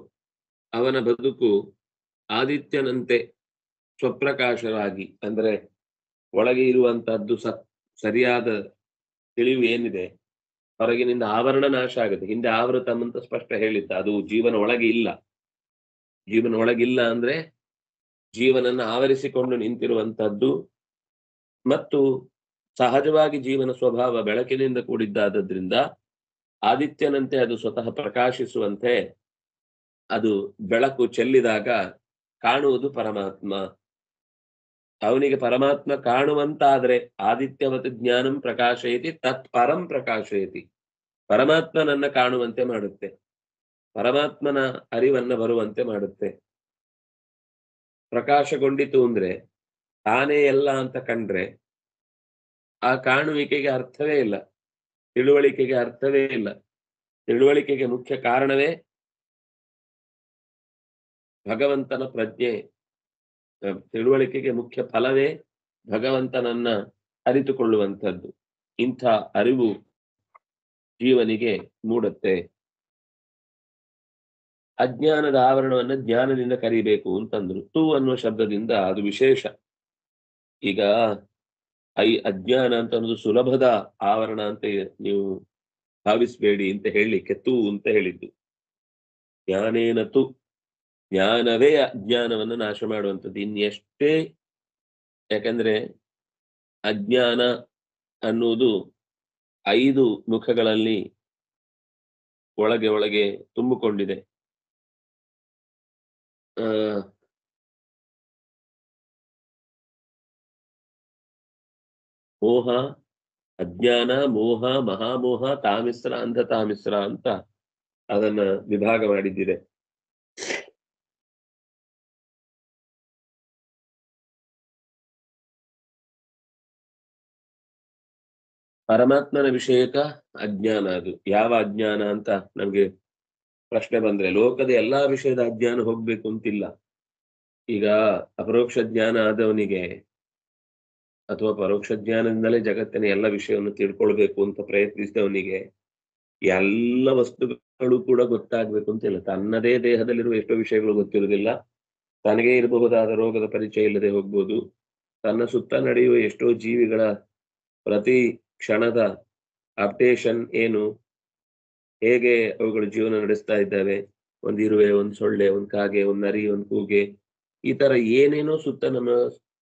ಅವನ ಬದುಕು ಆದಿತ್ಯನಂತೆ ಸ್ವಪ್ರಕಾಶವಾಗಿ, ಅಂದ್ರೆ ಒಳಗೆ ಇರುವಂತಹದ್ದು ಸರಿಯಾದ ತಿಳಿವು ಏನಿದೆ, ಹೊರಗಿನಿಂದ ಆವರಣ ನಾಶ ಆಗುತ್ತೆ. ಹಿಂದೆ ಆವೃತಂ ಅಂತ ಸ್ಪಷ್ಟ ಹೇಳಿದ್ದ, ಅದು ಜೀವನ ಒಳಗೆ ಇಲ್ಲ. ಜೀವನ ಒಳಗಿಲ್ಲ ಅಂದ್ರೆ ಜೀವನನ್ನ ಆವರಿಸಿಕೊಂಡು ನಿಂತಿರುವಂತಹದ್ದು ಮತ್ತು ಸಹಜವಾಗಿ ಜೀವನ ಸ್ವಭಾವ ಬೆಳಕಿನಿಂದ ಕೂಡಿದ್ದಾದ್ರಿಂದ ಆದಿತ್ಯನಂತೆ ಅದು ಸ್ವತಃ ಪ್ರಕಾಶಿಸುವಂತೆ ಅದು ಬೆಳಕು ಚೆಲ್ಲಿದಾಗ ಕಾಣುವುದು ಪರಮಾತ್ಮ. ಅವನಿಗೆ ಪರಮಾತ್ಮ ಕಾಣುವಂತಾದ್ರೆ ಆದಿತ್ಯವತ್ ಜ್ಞಾನಂ ಪ್ರಕಾಶಯತಿ ತತ್ಪರಂ ಪ್ರಕಾಶಯತಿ. ಪರಮಾತ್ಮನನ್ನ ಕಾಣುವಂತೆ ಮಾಡುತ್ತೆ, ಪರಮಾತ್ಮನ ಅರಿವನ್ನ ಬರುವಂತೆ ಮಾಡುತ್ತೆ. ಪ್ರಕಾಶಗೊಂಡಿತು ಅಂದ್ರೆ ತಾನೇ ಎಲ್ಲ ಅಂತ ಕಂಡ್ರೆ ಆ ಕಾಣುವಿಕೆಗೆ ಅರ್ಥವೇ ಇಲ್ಲ, ತಿಳುವಳಿಕೆಗೆ ಅರ್ಥವೇ ಇಲ್ಲ. ತಿಳುವಳಿಕೆಗೆ ಮುಖ್ಯ ಕಾರಣವೇ ಭಗವಂತನ ಪ್ರಜ್ಞೆ. ತಿಳುವಳಿಕೆಗೆ ಮುಖ್ಯ ಫಲವೇ ಭಗವಂತನನ್ನ ಅರಿತುಕೊಳ್ಳುವಂಥದ್ದು. ಇಂಥ ಅರಿವು ಜೀವನಿಗೆ ಮೂಡುತ್ತೆ. ಅಜ್ಞಾನದ ಆವರಣವನ್ನ ಜ್ಞಾನದಿಂದ ಕರಿಬೇಕು ಅಂತಂದ್ರು. ತು ಅನ್ನುವ ಶಬ್ದದಿಂದ ಅದು ವಿಶೇಷ. ಈಗ ಅಜ್ಞಾನ ಅಂತ ಅನ್ನೋದು ಸುಲಭದ ಆವರಣ ಅಂತ ನೀವು ಭಾವಿಸ್ಬೇಡಿ ಅಂತ ಹೇಳಲಿಕ್ಕೆ ತು ಅಂತ ಹೇಳಿದ್ದು. ಜ್ಞಾನೇನ ತು, ಜ್ಞಾನವೇ ಅಜ್ಞಾನವನ್ನು ನಾಶ ಮಾಡುವಂಥದ್ದು. ಇನ್ನೆಷ್ಟೇ, ಯಾಕಂದ್ರೆ ಅಜ್ಞಾನ ಅನ್ನುವುದು 5 ಮುಖಗಳಲ್ಲಿ ಒಳಗೆ ಒಳಗೆ ತುಂಬಿಕೊಂಡಿದೆ. ಮೋಹ, ಅಜ್ಞಾನ, ಮೋಹ, ಮಹಾಮೋಹ, ತಾಮಿಸ್ರ, ಅಂಧತಾಮಿಸ್ರ ಅಂತ ಅದನ್ನ ವಿಭಾಗ ಮಾಡಿದ್ದಿದೆ. ಪರಮಾತ್ಮನ ವಿಷಯಕ ಅಜ್ಞಾನ ಅದು. ಯಾವ ಅಜ್ಞಾನ ಅಂತ ನಮ್ಗೆ ಪ್ರಶ್ನೆ ಬಂದ್ರೆ, ಲೋಕದ ಎಲ್ಲಾ ವಿಷಯದ ಅಜ್ಞಾನ ಹೋಗ್ಬೇಕು ಅಂತಿಲ್ಲ. ಈಗ ಅಪರೋಕ್ಷ ಜ್ಞಾನ ಆದವನಿಗೆ ಅಥವಾ ಪರೋಕ್ಷ ಜ್ಞಾನದಿಂದಲೇ ಜಗತ್ತಿನ ಎಲ್ಲ ವಿಷಯವನ್ನು ತಿಳ್ಕೊಳ್ಬೇಕು ಅಂತ ಪ್ರಯತ್ನಿಸಿದವನಿಗೆ ಎಲ್ಲ ವಸ್ತುಗಳು ಕೂಡ ಗೊತ್ತಾಗ್ಬೇಕು ಅಂತಿಲ್ಲ. ತನ್ನದೇ ದೇಹದಲ್ಲಿರುವ ಎಷ್ಟೋ ವಿಷಯಗಳು ಗೊತ್ತಿರುವುದಿಲ್ಲ, ತನಗೇ ಇರಬಹುದಾದ ರೋಗದ ಪರಿಚಯ ಇಲ್ಲದೆ ಹೋಗ್ಬೋದು, ತನ್ನ ಸುತ್ತ ನಡೆಯುವ ಎಷ್ಟೋ ಜೀವಿಗಳ ಪ್ರತಿ ಕ್ಷಣದ ಅಪ್ಡೇಷನ್ ಏನು, ಹೇಗೆ ಅವುಗಳು ಜೀವನ ನಡೆಸ್ತಾ ಇದ್ದಾವೆ, ಒಂದು ಇರುವೆ, ಒಂದು ಸೊಳ್ಳೆ, ಒಂದು ಕಾಗೆ, ಒಂದು ನರಿ, ಒಂದು ಕೂಗೆ, ಈ ತರ ಏನೇನೋ ಸುತ್ತ ನಮ್ಮ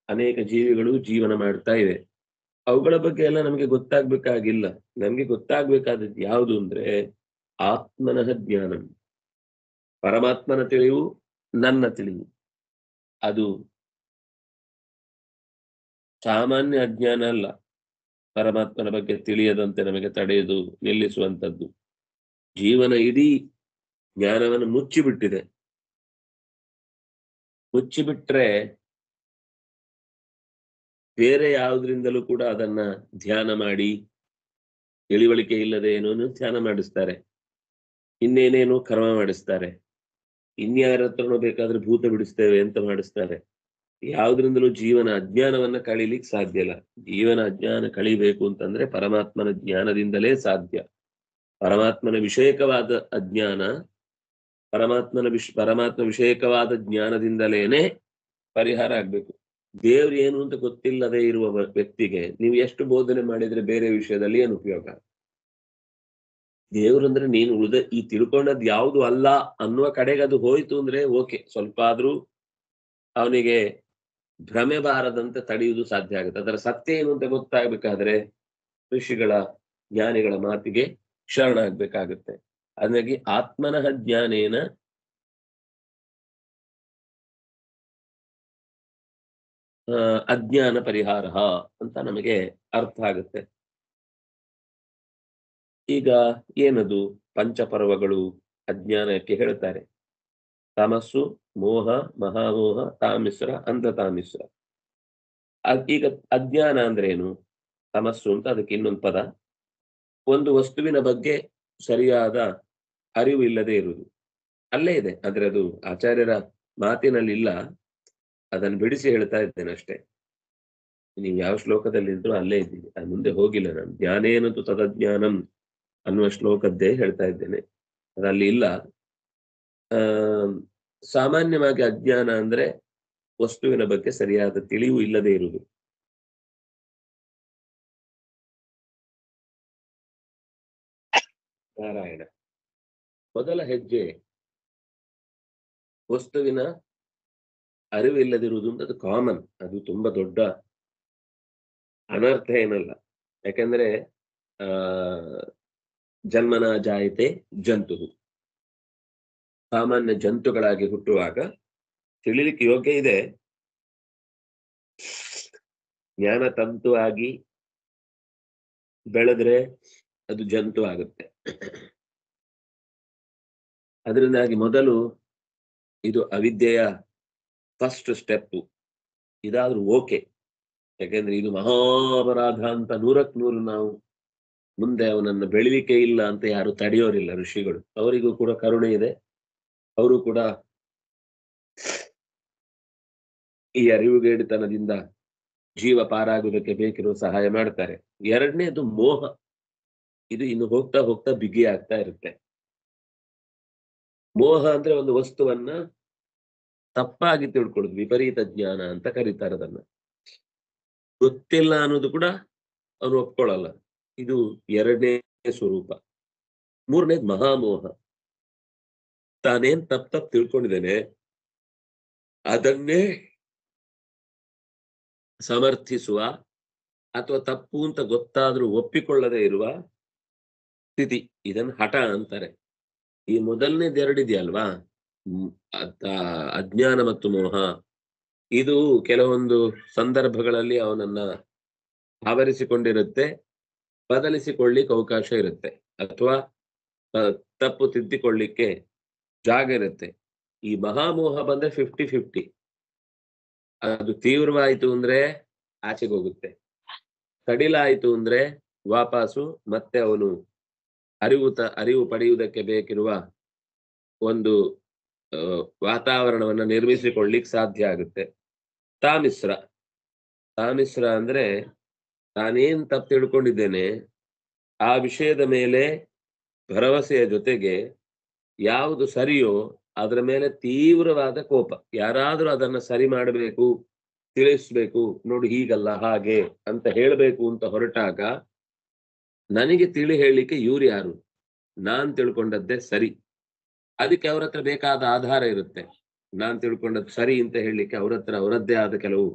ಅನೇಕ ಜೀವಿಗಳು ಜೀವನ ಮಾಡ್ತಾ ಇವೆ. ಅವುಗಳ ಬಗ್ಗೆ ಎಲ್ಲ ನಮಗೆ ಗೊತ್ತಾಗ್ಬೇಕಾಗಿಲ್ಲ. ನಮ್ಗೆ ಗೊತ್ತಾಗ್ಬೇಕಾದದ್ದು ಯಾವುದು ಅಂದ್ರೆ ಆತ್ಮನಃ ಜ್ಞಾನಂ, ಪರಮಾತ್ಮನ ತಿಳಿವು, ನನ್ನ ತಿಳಿವು. ಅದು ಸಾಮಾನ್ಯ ಅಜ್ಞಾನ ಅಲ್ಲ, ಪರಮಾತ್ಮನ ಬಗ್ಗೆ ತಿಳಿಯದಂತೆ ನಮಗೆ ತಡೆಯುವುದು, ನಿಲ್ಲಿಸುವಂಥದ್ದು. ಜೀವನ ಇಡೀ ಜ್ಞಾನವನ್ನು ಮುಚ್ಚಿಬಿಟ್ಟಿದೆ. ಮುಚ್ಚಿಬಿಟ್ರೆ ಬೇರೆ ಯಾವುದರಿಂದಲೂ ಕೂಡ ಅದನ್ನ ಧ್ಯಾನ ಮಾಡಿ, ತಿಳಿವಳಿಕೆ ಇಲ್ಲದೆ ಏನೋ ಧ್ಯಾನ ಮಾಡಿಸ್ತಾರೆ, ಇನ್ನೇನೇನೋ ಕರ್ಮ ಮಾಡಿಸ್ತಾರೆ, ಇನ್ಯಾರ ಹತ್ರನೋ ಬೇಕಾದ್ರೆ ಭೂತ ಬಿಡಿಸ್ತೇವೆ ಅಂತ ಮಾಡಿಸ್ತಾರೆ. ಯಾವುದ್ರಿಂದಲೂ ಜೀವನ ಅಜ್ಞಾನವನ್ನ ಕಳೀಲಿಕ್ಕೆ ಸಾಧ್ಯ ಇಲ್ಲ. ಜೀವನ ಅಜ್ಞಾನ ಕಳಿಬೇಕು ಅಂತಂದ್ರೆ ಪರಮಾತ್ಮನ ಜ್ಞಾನದಿಂದಲೇ ಸಾಧ್ಯ. ಪರಮಾತ್ಮನ ವಿಷಯಕವಾದ ಅಜ್ಞಾನ, ಪರಮಾತ್ಮ ವಿಷಯಕವಾದ ಜ್ಞಾನದಿಂದಲೇನೆ ಪರಿಹಾರ ಆಗ್ಬೇಕು. ದೇವ್ರು ಏನು ಅಂತ ಗೊತ್ತಿಲ್ಲದೆ ಇರುವ ವ್ಯಕ್ತಿಗೆ ನೀವು ಎಷ್ಟು ಬೋಧನೆ ಮಾಡಿದ್ರೆ ಬೇರೆ ವಿಷಯದಲ್ಲಿ ಏನು ಉಪಯೋಗ? ದೇವ್ರಂದ್ರೆ ನೀನು ಈ ತಿಳ್ಕೊಂಡದ್ ಯಾವುದು ಅಲ್ಲ ಅನ್ನುವ ಕಡೆಗೆ ಅದು ಹೋಯ್ತು ಅಂದ್ರೆ ಓಕೆ, ಸ್ವಲ್ಪ ಆದ್ರೂ ಅವನಿಗೆ ಭ್ರಮೆ ಬಾರದಂತೆ ತಡೆಯುವುದು ಸಾಧ್ಯ ಆಗುತ್ತೆ. ಅದರ ಸತ್ಯ ಏನು ಅಂತ ಗೊತ್ತಾಗ್ಬೇಕಾದ್ರೆ ಋಷಿಗಳ ಜ್ಞಾನಿಗಳ ಮಾತಿಗೆ ಶರಣಾಗ್ಬೇಕಾಗುತ್ತೆ. ಹಾಗಾಗಿ ಆತ್ಮನಃ ಜ್ಞಾನೇನ ಅಜ್ಞಾನ ಪರಿಹಾರ ಅಂತ ನಮಗೆ ಅರ್ಥ ಆಗುತ್ತೆ. ಈಗ ಏನದು ಪಂಚಪರ್ವಗಳು ಅಜ್ಞಾನಕ್ಕೆ ಹೇಳ್ತಾರೆ. ತಮಸ್ಸು, ಮೋಹ, ಮಹಾಮೋಹ, ತಾಮಿಸ್ರ, ಅಂಧತಾಮಿಸ್ರ. ಈಗ ಅಜ್ಞಾನ ಅಂದ್ರೆ ಏನು? ತಮಸ್ಸು ಅಂತ ಅದಕ್ಕೆ ಇನ್ನೊಂದು ಪದ. ಒಂದು ವಸ್ತುವಿನ ಬಗ್ಗೆ ಸರಿಯಾದ ಅರಿವು ಇಲ್ಲದೆ ಇರುವುದು. ಅಲ್ಲೇ ಇದೆ, ಆದ್ರೆ ಅದು ಆಚಾರ್ಯರ ಮಾತಿನಲ್ಲಿ ಇಲ್ಲ. ಅದನ್ನು ಬಿಡಿಸಿ ಹೇಳ್ತಾ ಇದ್ದೇನೆ ಅಷ್ಟೇ. ನೀವು ಯಾವ ಶ್ಲೋಕದಲ್ಲಿ ಇದ್ರು ಅಲ್ಲೇ ಇದ್ದೀನಿ, ಅದು ಮುಂದೆ ಹೋಗಿಲ್ಲ ನಾನು. ಜ್ಞಾನೇನದು ತದಜ್ಞಾನಂ ಅನ್ನುವ ಶ್ಲೋಕದ್ದೇ ಹೇಳ್ತಾ ಇದ್ದೇನೆ, ಅದಲ್ಲಿ ಇಲ್ಲ. ಆ ಸಾಮಾನ್ಯವಾಗಿ ಅಜ್ಞಾನ ಅಂದ್ರೆ ವಸ್ತುವಿನ ಬಗ್ಗೆ ಸರಿಯಾದ ತಿಳಿವು ಇಲ್ಲದೆ ಇರುವುದು. ನಾರಾಯಣ. ಮೊದಲ ಹೆಜ್ಜೆ ವಸ್ತುವಿನ ಅರಿವಿಲ್ಲದಿರುವುದು ಅಂತ, ಅದು ಕಾಮನ್, ಅದು ತುಂಬಾ ದೊಡ್ಡ ಅನರ್ಥ ಏನಲ್ಲ. ಯಾಕಂದ್ರೆ ಆ ಜನ್ಮನ ಜಾಯತೆ ಜಂತು, ಸಾಮಾನ್ಯ ಜಂತುಗಳಾಗಿ ಹುಟ್ಟುವಾಗ ತಿಳಿಲಿಕ್ಕೆ ಯೋಗ್ಯ ಇದೆ. ಜ್ಞಾನ ತಂತು ಆಗಿ ಬೆಳೆದ್ರೆ ಅದು ಜಂತು ಆಗುತ್ತೆ. ಅದರಿಂದಾಗಿ ಮೊದಲು ಇದು ಅವಿದ್ಯೆಯ ಫಸ್ಟ್ ಸ್ಟೆಪ್. ಇದಾದ್ರೂ ಓಕೆ, ಯಾಕೆಂದ್ರೆ ಇದು ಮಹಾಪರಾಧ ಅಂತ 100ಕ್ಕೆ 100 ನಾವು ಮುಂದೆ ಅವನನ್ನು ಬೆಳಿಲಿಕ್ಕೆ ಇಲ್ಲ ಅಂತ ಯಾರು ತಡೆಯೋರಿಲ್ಲ. ಋಷಿಗಳು, ಅವರಿಗೂ ಕೂಡ ಕರುಣೆ ಇದೆ. ಅವರು ಕೂಡ ಈ ಅರಿವುಗೇಡಿತನದಿಂದ ಜೀವ ಪಾರಾಗುವುದಕ್ಕೆ ಬೇಕಿರುವ ಸಹಾಯ ಮಾಡ್ತಾರೆ. ಎರಡನೇದು ಮೋಹ. ಇದು ಇನ್ನು ಹೋಗ್ತಾ ಹೋಗ್ತಾ ಬಿಗಿ ಆಗ್ತಾ ಇರುತ್ತೆ. ಮೋಹ ಅಂದ್ರೆ ಒಂದು ವಸ್ತುವನ್ನ ತಪ್ಪಾಗಿ ತಿಳ್ಕೊಳ್ಳೋದು, ವಿಪರೀತ ಜ್ಞಾನ ಅಂತ ಕರೀತಾರೆ ಅದನ್ನ. ಗೊತ್ತಿಲ್ಲ ಅನ್ನೋದು ಕೂಡ ಅವನು ಒಪ್ಕೊಳ್ಳಲ್ಲ. ಇದು ಎರಡನೇ ಸ್ವರೂಪ. ಮೂರನೇದು ಮಹಾಮೋಹ. ತಾನೇನ್ ತಪ್ಪು ತಿಳ್ಕೊಂಡಿದ್ದೇನೆ ಅದನ್ನೇ ಸಮರ್ಥಿಸುವ ಅಥವಾ ತಪ್ಪು ಅಂತ ಗೊತ್ತಾದ್ರೂ ಒಪ್ಪಿಕೊಳ್ಳದೆ ಇರುವ ಸ್ಥಿತಿ, ಇದನ್ನು ಹಠ ಅಂತಾರೆ. ಈ ಮೊದಲನೇದು ಎರಡಿದೆಯಲ್ವಾ, ಅಜ್ಞಾನ ಮತ್ತು ಮೋಹ, ಇದು ಕೆಲವೊಂದು ಸಂದರ್ಭಗಳಲ್ಲಿ ಅವನನ್ನ ಆವರಿಸಿಕೊಂಡಿರುತ್ತೆ, ಬದಲಿಸಿಕೊಳ್ಳಿಕ್ಕೆ ಅವಕಾಶ ಇರುತ್ತೆ, ಅಥವಾ ತಪ್ಪು ತಿದ್ದಿಕೊಳ್ಳಿಕ್ಕೆ ಜಾಗ ಇರುತ್ತೆ. ಈ ಮಹಾಮೋಹ ಬಂದ್ರೆ 50-50. ಅದು ತೀವ್ರವಾಯಿತು ಅಂದ್ರೆ ಆಚೆಗೆ ಹೋಗುತ್ತೆ, ಕಡಿಲಾಯಿತು ಅಂದ್ರೆ ವಾಪಸ್ಸು ಮತ್ತೆ ಅವನು ಅರಿವು ಪಡೆಯುವುದಕ್ಕೆ ಬೇಕಿರುವ ಒಂದು ವಾತಾವರಣವನ್ನ ನಿರ್ಮಿಸಿಕೊಳ್ಳಿಕ್ ಸಾಧ್ಯ ಆಗುತ್ತೆ. ತಾಮಿಸ್ರ ಅಂದ್ರೆ ನಾನೇನ್ ತಪ್ಪು ತಿಳ್ಕೊಂಡಿದ್ದೇನೆ ಆ ವಿಷಯದ ಮೇಲೆ ಭರವಸೆಯ ಜೊತೆಗೆ ಯಾವುದು ಸರಿಯೋ ಅದರ ಮೇಲೆ ತೀವ್ರವಾದ ಕೋಪ. ಯಾರಾದ್ರೂ ಅದನ್ನ ಸರಿ ಮಾಡಬೇಕು, ತಿಳಿಸ್ಬೇಕು, ನೋಡಿ ಹೀಗಲ್ಲ ಹಾಗೆ ಅಂತ ಹೇಳಬೇಕು ಅಂತ ಹೊರಟಾಗ ನನಗೆ ತಿಳಿ ಹೇಳಲಿಕ್ಕೆ ಇವ್ರು ಯಾರು? ನಾನ್ ತಿಳ್ಕೊಂಡದ್ದೇ ಸರಿ. ಅದಕ್ಕೆ ಅವ್ರ ಹತ್ರ ಬೇಕಾದ ಆಧಾರ ಇರುತ್ತೆ. ನಾನ್ ತಿಳ್ಕೊಂಡದ್ದು ಸರಿ ಅಂತ ಹೇಳಲಿಕ್ಕೆ ಅವ್ರ ಹತ್ರ ಅವರದ್ದೇ ಆದ ಕೆಲವು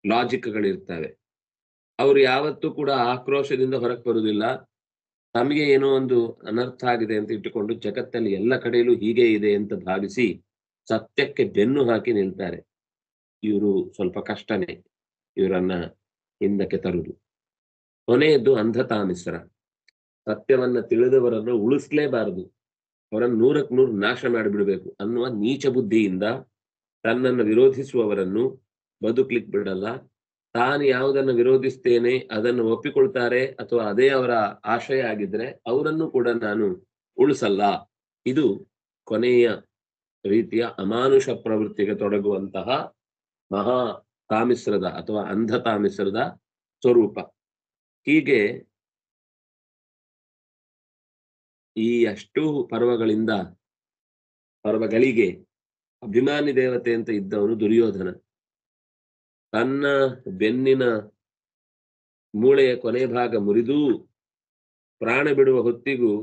ಲಾಜಿಕ್ಗಳಿರ್ತವೆ. ಅವ್ರು ಯಾವತ್ತೂ ಕೂಡ ಆಕ್ರೋಶದಿಂದ ಹೊರಗೆ ಬರುವುದಿಲ್ಲ. ತಮಗೆ ಏನೋ ಒಂದು ಅನರ್ಥ ಆಗಿದೆ ಅಂತ ಇಟ್ಟುಕೊಂಡು ಜಗತ್ತಲ್ಲಿ ಎಲ್ಲ ಕಡೆಯಲ್ಲೂ ಹೀಗೆ ಇದೆ ಅಂತ ಭಾವಿಸಿ ಸತ್ಯಕ್ಕೆ ಬೆನ್ನು ಹಾಕಿ ನಿಲ್ತಾರೆ. ಇವರು ಸ್ವಲ್ಪ ಕಷ್ಟನೇ ಇವರನ್ನ ಹಿಂದಕ್ಕೆ ತರುವುದು. ಕೊನೆಯದ್ದು ಅಂಧತಾಮಿಸ್ರ. ಸತ್ಯವನ್ನ ತಿಳಿದವರನ್ನು ಉಳಿಸ್ಲೇಬಾರದು, ಅವರನ್ನು 100ಕ್ಕೆ 100 ನಾಶ ಮಾಡಿಬಿಡ್ಬೇಕು ಅನ್ನುವ ನೀಚ ಬುದ್ಧಿಯಿಂದ ತನ್ನನ್ನು ವಿರೋಧಿಸುವವರನ್ನು ಬದುಕ್ಲಿಕ್ಕೆ ಬಿಡಲ್ಲ. ತಾನು ಯಾವುದನ್ನು ವಿರೋಧಿಸ್ತೇನೆ ಅದನ್ನು ಒಪ್ಪಿಕೊಳ್ತಾರೆ ಅಥವಾ ಅದೇ ಅವರ ಆಶಯ ಆಗಿದ್ರೆ ಅವರನ್ನು ಕೂಡ ನಾನು ಉಳಿಸಲ್ಲ. ಇದು ಕೊನೆಯ ರೀತಿಯ ಅಮಾನುಷ ಪ್ರವೃತ್ತಿಗೆ ತೊಡಗುವಂತಹ ಮಹಾ ತಾಮಿಸ್ರದ ಅಥವಾ ಅಂಧ ತಾಮಿಸ್ರದ ಸ್ವರೂಪ. ಹೀಗೆ ಈ ಅಷ್ಟು ಪರ್ವಗಳಿಗೆ ಅಭಿಮಾನಿ ದೇವತೆ ಅಂತ ಇದ್ದವನು ದುರ್ಯೋಧನ. ತನ್ನ ಬೆನ್ನಿನ ಮೂಳೆಯ ಕೊನೆ ಭಾಗ ಮುರಿದೂ ಪ್ರಾಣ ಬಿಡುವ ಹೊತ್ತಿಗೂ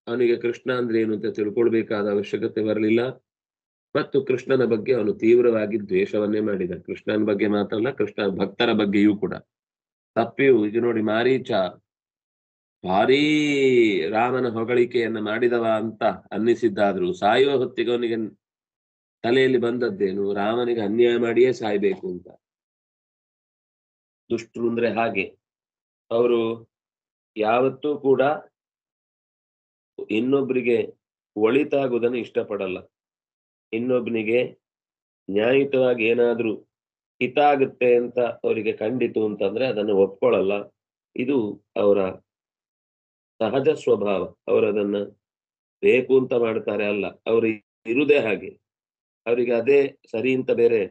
ಅವನಿಗೆ ಕೃಷ್ಣ ಅಂದ್ರೆ ಏನು ಅಂತ ತಿಳ್ಕೊಳ್ಬೇಕಾದ ಅವಶ್ಯಕತೆ ಬರಲಿಲ್ಲ. ಮತ್ತು ಕೃಷ್ಣನ ಬಗ್ಗೆ ಅವನು ತೀವ್ರವಾಗಿ ದ್ವೇಷವನ್ನೇ ಮಾಡಿದ. ಕೃಷ್ಣನ ಬಗ್ಗೆ ಮಾತ್ರಲ್ಲ, ಕೃಷ್ಣ ಭಕ್ತರ ಬಗ್ಗೆಯೂ ಕೂಡ. ತಪ್ಪಿಯು ಇದು ನೋಡಿ, ಮಾರೀಚ ಭಾರೀ ರಾಮನ ಹೊಗಳಿಕೆಯನ್ನ ಮಾಡಿದವ ಅಂತ ಅನ್ನಿಸಿದ್ದಾದ್ರೂ ಸಾಯುವ ಹೊತ್ತಿಗೆ ಅವನಿಗೆ ತಲೆಯಲ್ಲಿ ಬಂದದ್ದೇನು, ರಾಮನಿಗೆ ಅನ್ಯಾಯ ಮಾಡಿಯೇ ಸಾಯ್ಬೇಕು ಅಂತ. ದುಷ್ಟರು ಅಂದ್ರೆ ಹಾಗೆ, ಅವರು ಯಾವತ್ತೂ ಕೂಡ ಇನ್ನೊಬ್ಬರಿಗೆ ಒಳಿತಾಗುವುದನ್ನು ಇಷ್ಟಪಡಲ್ಲ. ಇನ್ನೊಬ್ಬನಿಗೆ ನ್ಯಾಯಯುತವಾಗಿ ಏನಾದ್ರೂ ಹಿತ ಆಗುತ್ತೆ ಅಂತ ಅವರಿಗೆ ಕಂಡಿತು ಅಂತಂದ್ರೆ ಅದನ್ನು ಒಪ್ಕೊಳ್ಳಲ್ಲ. ಇದು ಅವರ ಸಹಜ ಸ್ವಭಾವ. ಅವರದನ್ನ ಬೇಕು ಅಂತ ಮಾಡ್ತಾರೆ ಅಲ್ಲ, ಅವರು ಇರುದೇ ಹಾಗೆ. ಅವರಿಗೆ ಅದೇ ಸರಿ ಅಂತ ಬೇರೆ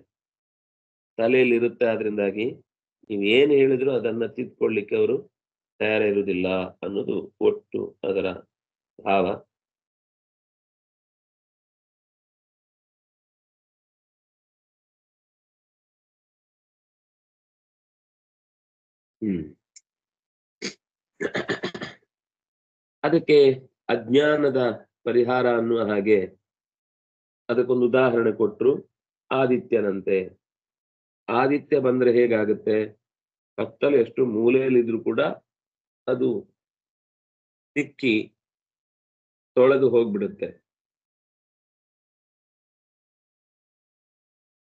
ತಲೆಯಲ್ಲಿ ಇರುತ್ತೆ. ಆದ್ರಿಂದಾಗಿ ನೀವು ಏನು ಹೇಳಿದ್ರು ಅದನ್ನ ತಿದ್ಕೊಳ್ಳಿಕ್ಕೆ ಅವರು ತಯಾರಿರುವುದಿಲ್ಲ ಅನ್ನೋದು ಒಟ್ಟು ಅದರ ಭಾವ. ಅದಕ್ಕೆ ಅಜ್ಞಾನದ ಪರಿಹಾರ ಅನ್ನುವ ಹಾಗೆ ಅದಕ್ಕೊಂದು ಉದಾಹರಣೆ ಕೊಟ್ರು. ಆದಿತ್ಯನಂತೆ. ಆದಿತ್ಯ ಬಂದ್ರೆ ಹೇಗಾಗುತ್ತೆ, ಕತ್ತಲು ಎಷ್ಟು ಮೂಲೆಯಲ್ಲಿದ್ರು ಕೂಡ ಅದು ಸಿಕ್ಕಿ ತೊಳೆದು ಹೋಗ್ಬಿಡುತ್ತೆ.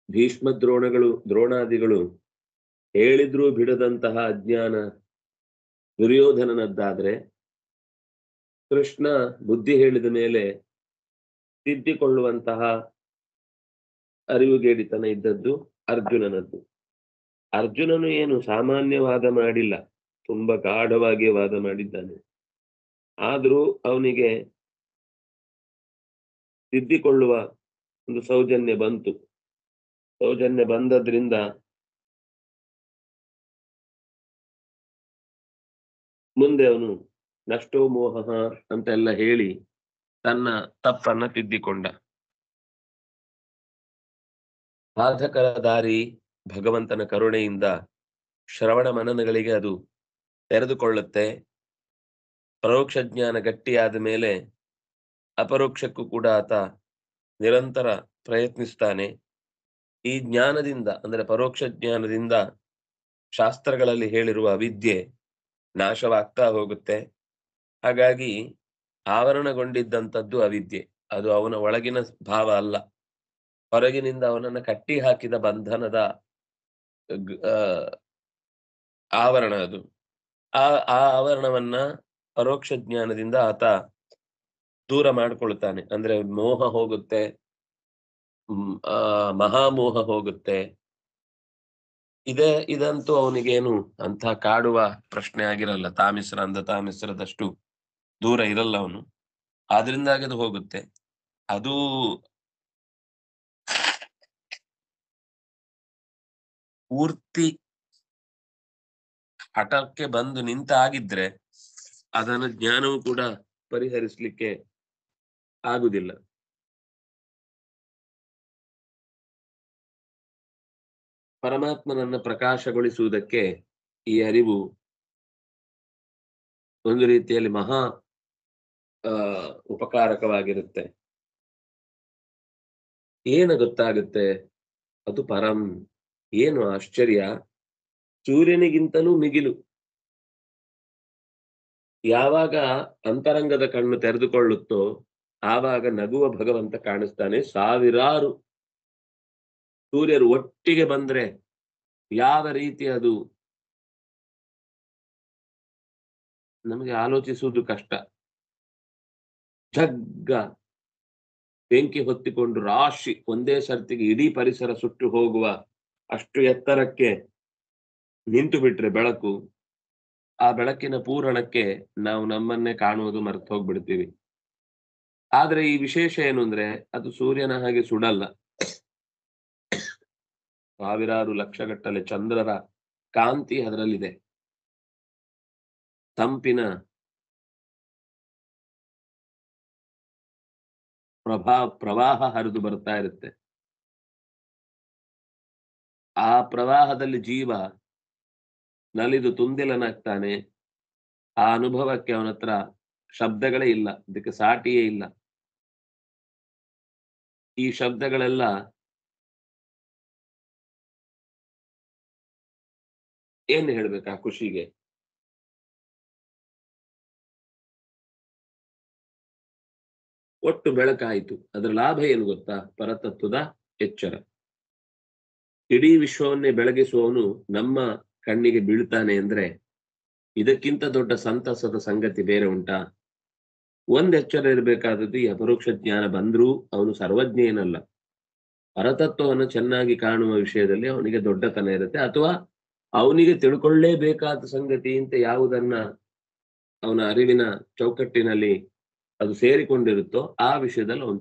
ಭೀಷ್ಮ ದ್ರೋಣಾದಿಗಳು ಹೇಳಿದ್ರೂ ಬಿಡದಂತಹ ಅಜ್ಞಾನ ದುರ್ಯೋಧನನದ್ದಾದ್ರೆ, ಕೃಷ್ಣ ಬುದ್ಧಿ ಹೇಳಿದ ಮೇಲೆ ತಿದ್ದಿಕೊಳ್ಳುವಂತಹ ಅರಿವುಗೇಡಿತನ ಇದ್ದದ್ದು ಅರ್ಜುನನದ್ದು. ಅರ್ಜುನನು ಏನು ಸಾಮಾನ್ಯವಾದ ಮಾಡಿಲ್ಲ, ತುಂಬಾ ಗಾಢವಾಗಿ ವಾದ ಮಾಡಿದ್ದಾನೆ. ಆದ್ರೂ ಅವನಿಗೆ ತಿದ್ದಿಕೊಳ್ಳುವ ಒಂದು ಸೌಜನ್ಯ ಬಂತು. ಸೌಜನ್ಯ ಬಂದದ್ರಿಂದ ಮುಂದೆ ಅವನು ನಷ್ಟೋ ಮೋಹ ಅಂತೆಲ್ಲ ಹೇಳಿ ತನ್ನ ತಪ್ಪನ್ನ ತಿದ್ದಿಕೊಂಡ. ಸಾಧಕರ ದಾರಿ ಭಗವಂತನ ಕರುಣೆಯಿಂದ ಶ್ರವಣ ಮನನಗಳಿಗೆ ಅದು ತೆರೆದುಕೊಳ್ಳುತ್ತೆ. ಪರೋಕ್ಷ ಜ್ಞಾನ ಗಟ್ಟಿಯಾದ ಮೇಲೆ ಅಪರೋಕ್ಷಕ್ಕೂ ಕೂಡ ಆತ ನಿರಂತರ ಪ್ರಯತ್ನಿಸ್ತಾನೆ. ಈ ಜ್ಞಾನದಿಂದ ಅಂದ್ರೆ ಪರೋಕ್ಷ ಜ್ಞಾನದಿಂದ ಶಾಸ್ತ್ರಗಳಲ್ಲಿ ಹೇಳಿರುವ ಅವಿದ್ಯೆ ನಾಶವಾಗ್ತಾ ಹೋಗುತ್ತೆ. ಹಾಗಾಗಿ ಆವರಣಗೊಂಡಿದ್ದಂಥದ್ದು ಅವಿದ್ಯೆ, ಅದು ಅವನ ಒಳಗಿನ ಭಾವ ಅಲ್ಲ, ಹೊರಗಿನಿಂದ ಅವನನ್ನ ಕಟ್ಟಿ ಹಾಕಿದ ಬಂಧನದ ಆವರಣ ಅದು. ಆ ಆವರಣವನ್ನ ಪರೋಕ್ಷ ಜ್ಞಾನದಿಂದ ಆತ ದೂರ ಮಾಡ್ಕೊಳ್ತಾನೆ. ಅಂದ್ರೆ ಮೋಹ ಹೋಗುತ್ತೆ, ಮಹಾಮೋಹ ಹೋಗುತ್ತೆ. ಇದಂತೂ ಅವನಿಗೇನು ಅಂತ ಕಾಡುವ ಪ್ರಶ್ನೆ ಆಗಿರಲ್ಲ. ತಾಮಿಸ್ರದಷ್ಟು ದೂರ ಇರಲ್ಲ ಅವನು. ಆದ್ರಿಂದಾಗಿ ಅದು ಹೋಗುತ್ತೆ. ಅದು ಪೂರ್ತಿ ಹಠಕ್ಕೆ ಬಂದು ನಿಂತ ಆಗಿದ್ರೆ ಅದನ್ನು ಜ್ಞಾನವು ಕೂಡ ಪರಿಹರಿಸಲಿಕ್ಕೆ ಆಗುದಿಲ್ಲ. ಪರಮಾತ್ಮನನ್ನ ಪ್ರಕಾಶಗೊಳಿಸುವುದಕ್ಕೆ ಈ ಅರಿವು ಒಂದು ರೀತಿಯಲ್ಲಿ ಮಹಾ ಉಪಕಾರಕವಾಗಿರುತ್ತೆ. ಏನು ಗೊತ್ತಾಗುತ್ತೆ, ಅದು ಪರಂ. ಏನು ಆಶ್ಚರ್ಯ, ಸೂರ್ಯನಿಗಿಂತಲೂ ಮಿಗಿಲು. ಯಾವಾಗ ಅಂತರಂಗದ ಕಣ್ಣು ತೆರೆದುಕೊಳ್ಳುತ್ತೋ ಆವಾಗ ನಗುವ ಭಗವಂತ ಕಾಣಿಸ್ತಾನೆ. ಸಾವಿರಾರು ಸೂರ್ಯರು ಒಟ್ಟಿಗೆ ಬಂದ್ರೆ ಯಾವ ರೀತಿ ಅದು ನಮಗೆ ಆಲೋಚಿಸುವುದು ಕಷ್ಟ. ಜಗ್ಗ ಬೆಂಕಿ ಹೊತ್ತಿಕೊಂಡು ರಾಶಿ ಒಂದೇ ಸರ್ತಿಗೆ ಇಡೀ ಪರಿಸರ ಸುಟ್ಟು ಹೋಗುವ ಅಷ್ಟು ಎತ್ತರಕ್ಕೆ ನಿಂತು ಬಿಟ್ರೆ ಬೆಳಕು, ಆ ಬೆಳಕಿನ ಪೂರಣಕ್ಕೆ ನಾವು ನಮ್ಮನ್ನೇ ಕಾಣುವುದು ಮರೆತು ಹೋಗ್ಬಿಡ್ತೀವಿ. ಆದ್ರೆ ಈ ವಿಶೇಷ ಏನು ಅಂದ್ರೆ ಅದು ಸೂರ್ಯನ ಹಾಗೆ ಸುಡಲ್ಲ. ಸಾವಿರಾರು ಲಕ್ಷಗಟ್ಟಲೆ ಚಂದ್ರರ ಕಾಂತಿ ಅದರಲ್ಲಿದೆ. ತಂಪಿನ ಪ್ರವಾಹ ಹರಿದು ಬರ್ತಾ ಇರುತ್ತೆ. ಆ ಪ್ರವಾಹದಲ್ಲಿ ಜೀವ ನಲಿದು ತುಂದಿಲನಾಗ್ತಾನೆ. ಆ ಅನುಭವಕ್ಕೆ ಅವನತ್ರ ಶಬ್ದಗಳೇ ಇಲ್ಲ, ಇದಕ್ಕೆ ಸಾಟಿಯೇ ಇಲ್ಲ. ಈ ಶಬ್ದಗಳೆಲ್ಲ ಏನ್ ಹೇಳ್ಬೇಕು ಆ ಖುಷಿಗೆ? ಒಟ್ಟು ಬೆಳಕಾಯಿತು. ಅದರ ಲಾಭ ಏನು ಗೊತ್ತಾ? ಪರತತ್ವದ ಎಚ್ಚರ. ಇಡೀ ವಿಶ್ವವನ್ನೇ ಬೆಳಗಿಸುವವನು ನಮ್ಮ ಕಣ್ಣಿಗೆ ಬೀಳ್ತಾನೆ ಅಂದ್ರೆ ಇದಕ್ಕಿಂತ ದೊಡ್ಡ ಸಂತಸದ ಸಂಗತಿ ಬೇರೆ ಉಂಟಾ? ಒಂದ್ ಎಚ್ಚರ ಇರಬೇಕಾದದ್ದು, ಈ ಅಪರೋಕ್ಷ ಜ್ಞಾನ ಬಂದ್ರೂ ಅವನು ಸರ್ವಜ್ಞ ಏನಲ್ಲ. ಪರತತ್ವವನ್ನು ಚೆನ್ನಾಗಿ ಕಾಣುವ ವಿಷಯದಲ್ಲಿ ಅವನಿಗೆ ದೊಡ್ಡತನ ಇರುತ್ತೆ, ಅಥವಾ ಅವನಿಗೆ ತಿಳ್ಕೊಳ್ಳೇಬೇಕಾದ ಸಂಗತಿ ಅಂತ ಯಾವುದನ್ನ ಅವನ ಅರಿವಿನ ಚೌಕಟ್ಟಿನಲ್ಲಿ ಅದು ಸೇರಿಕೊಂಡಿರುತ್ತೋ ಆ ವಿಷಯದಲ್ಲಿ ಅವನು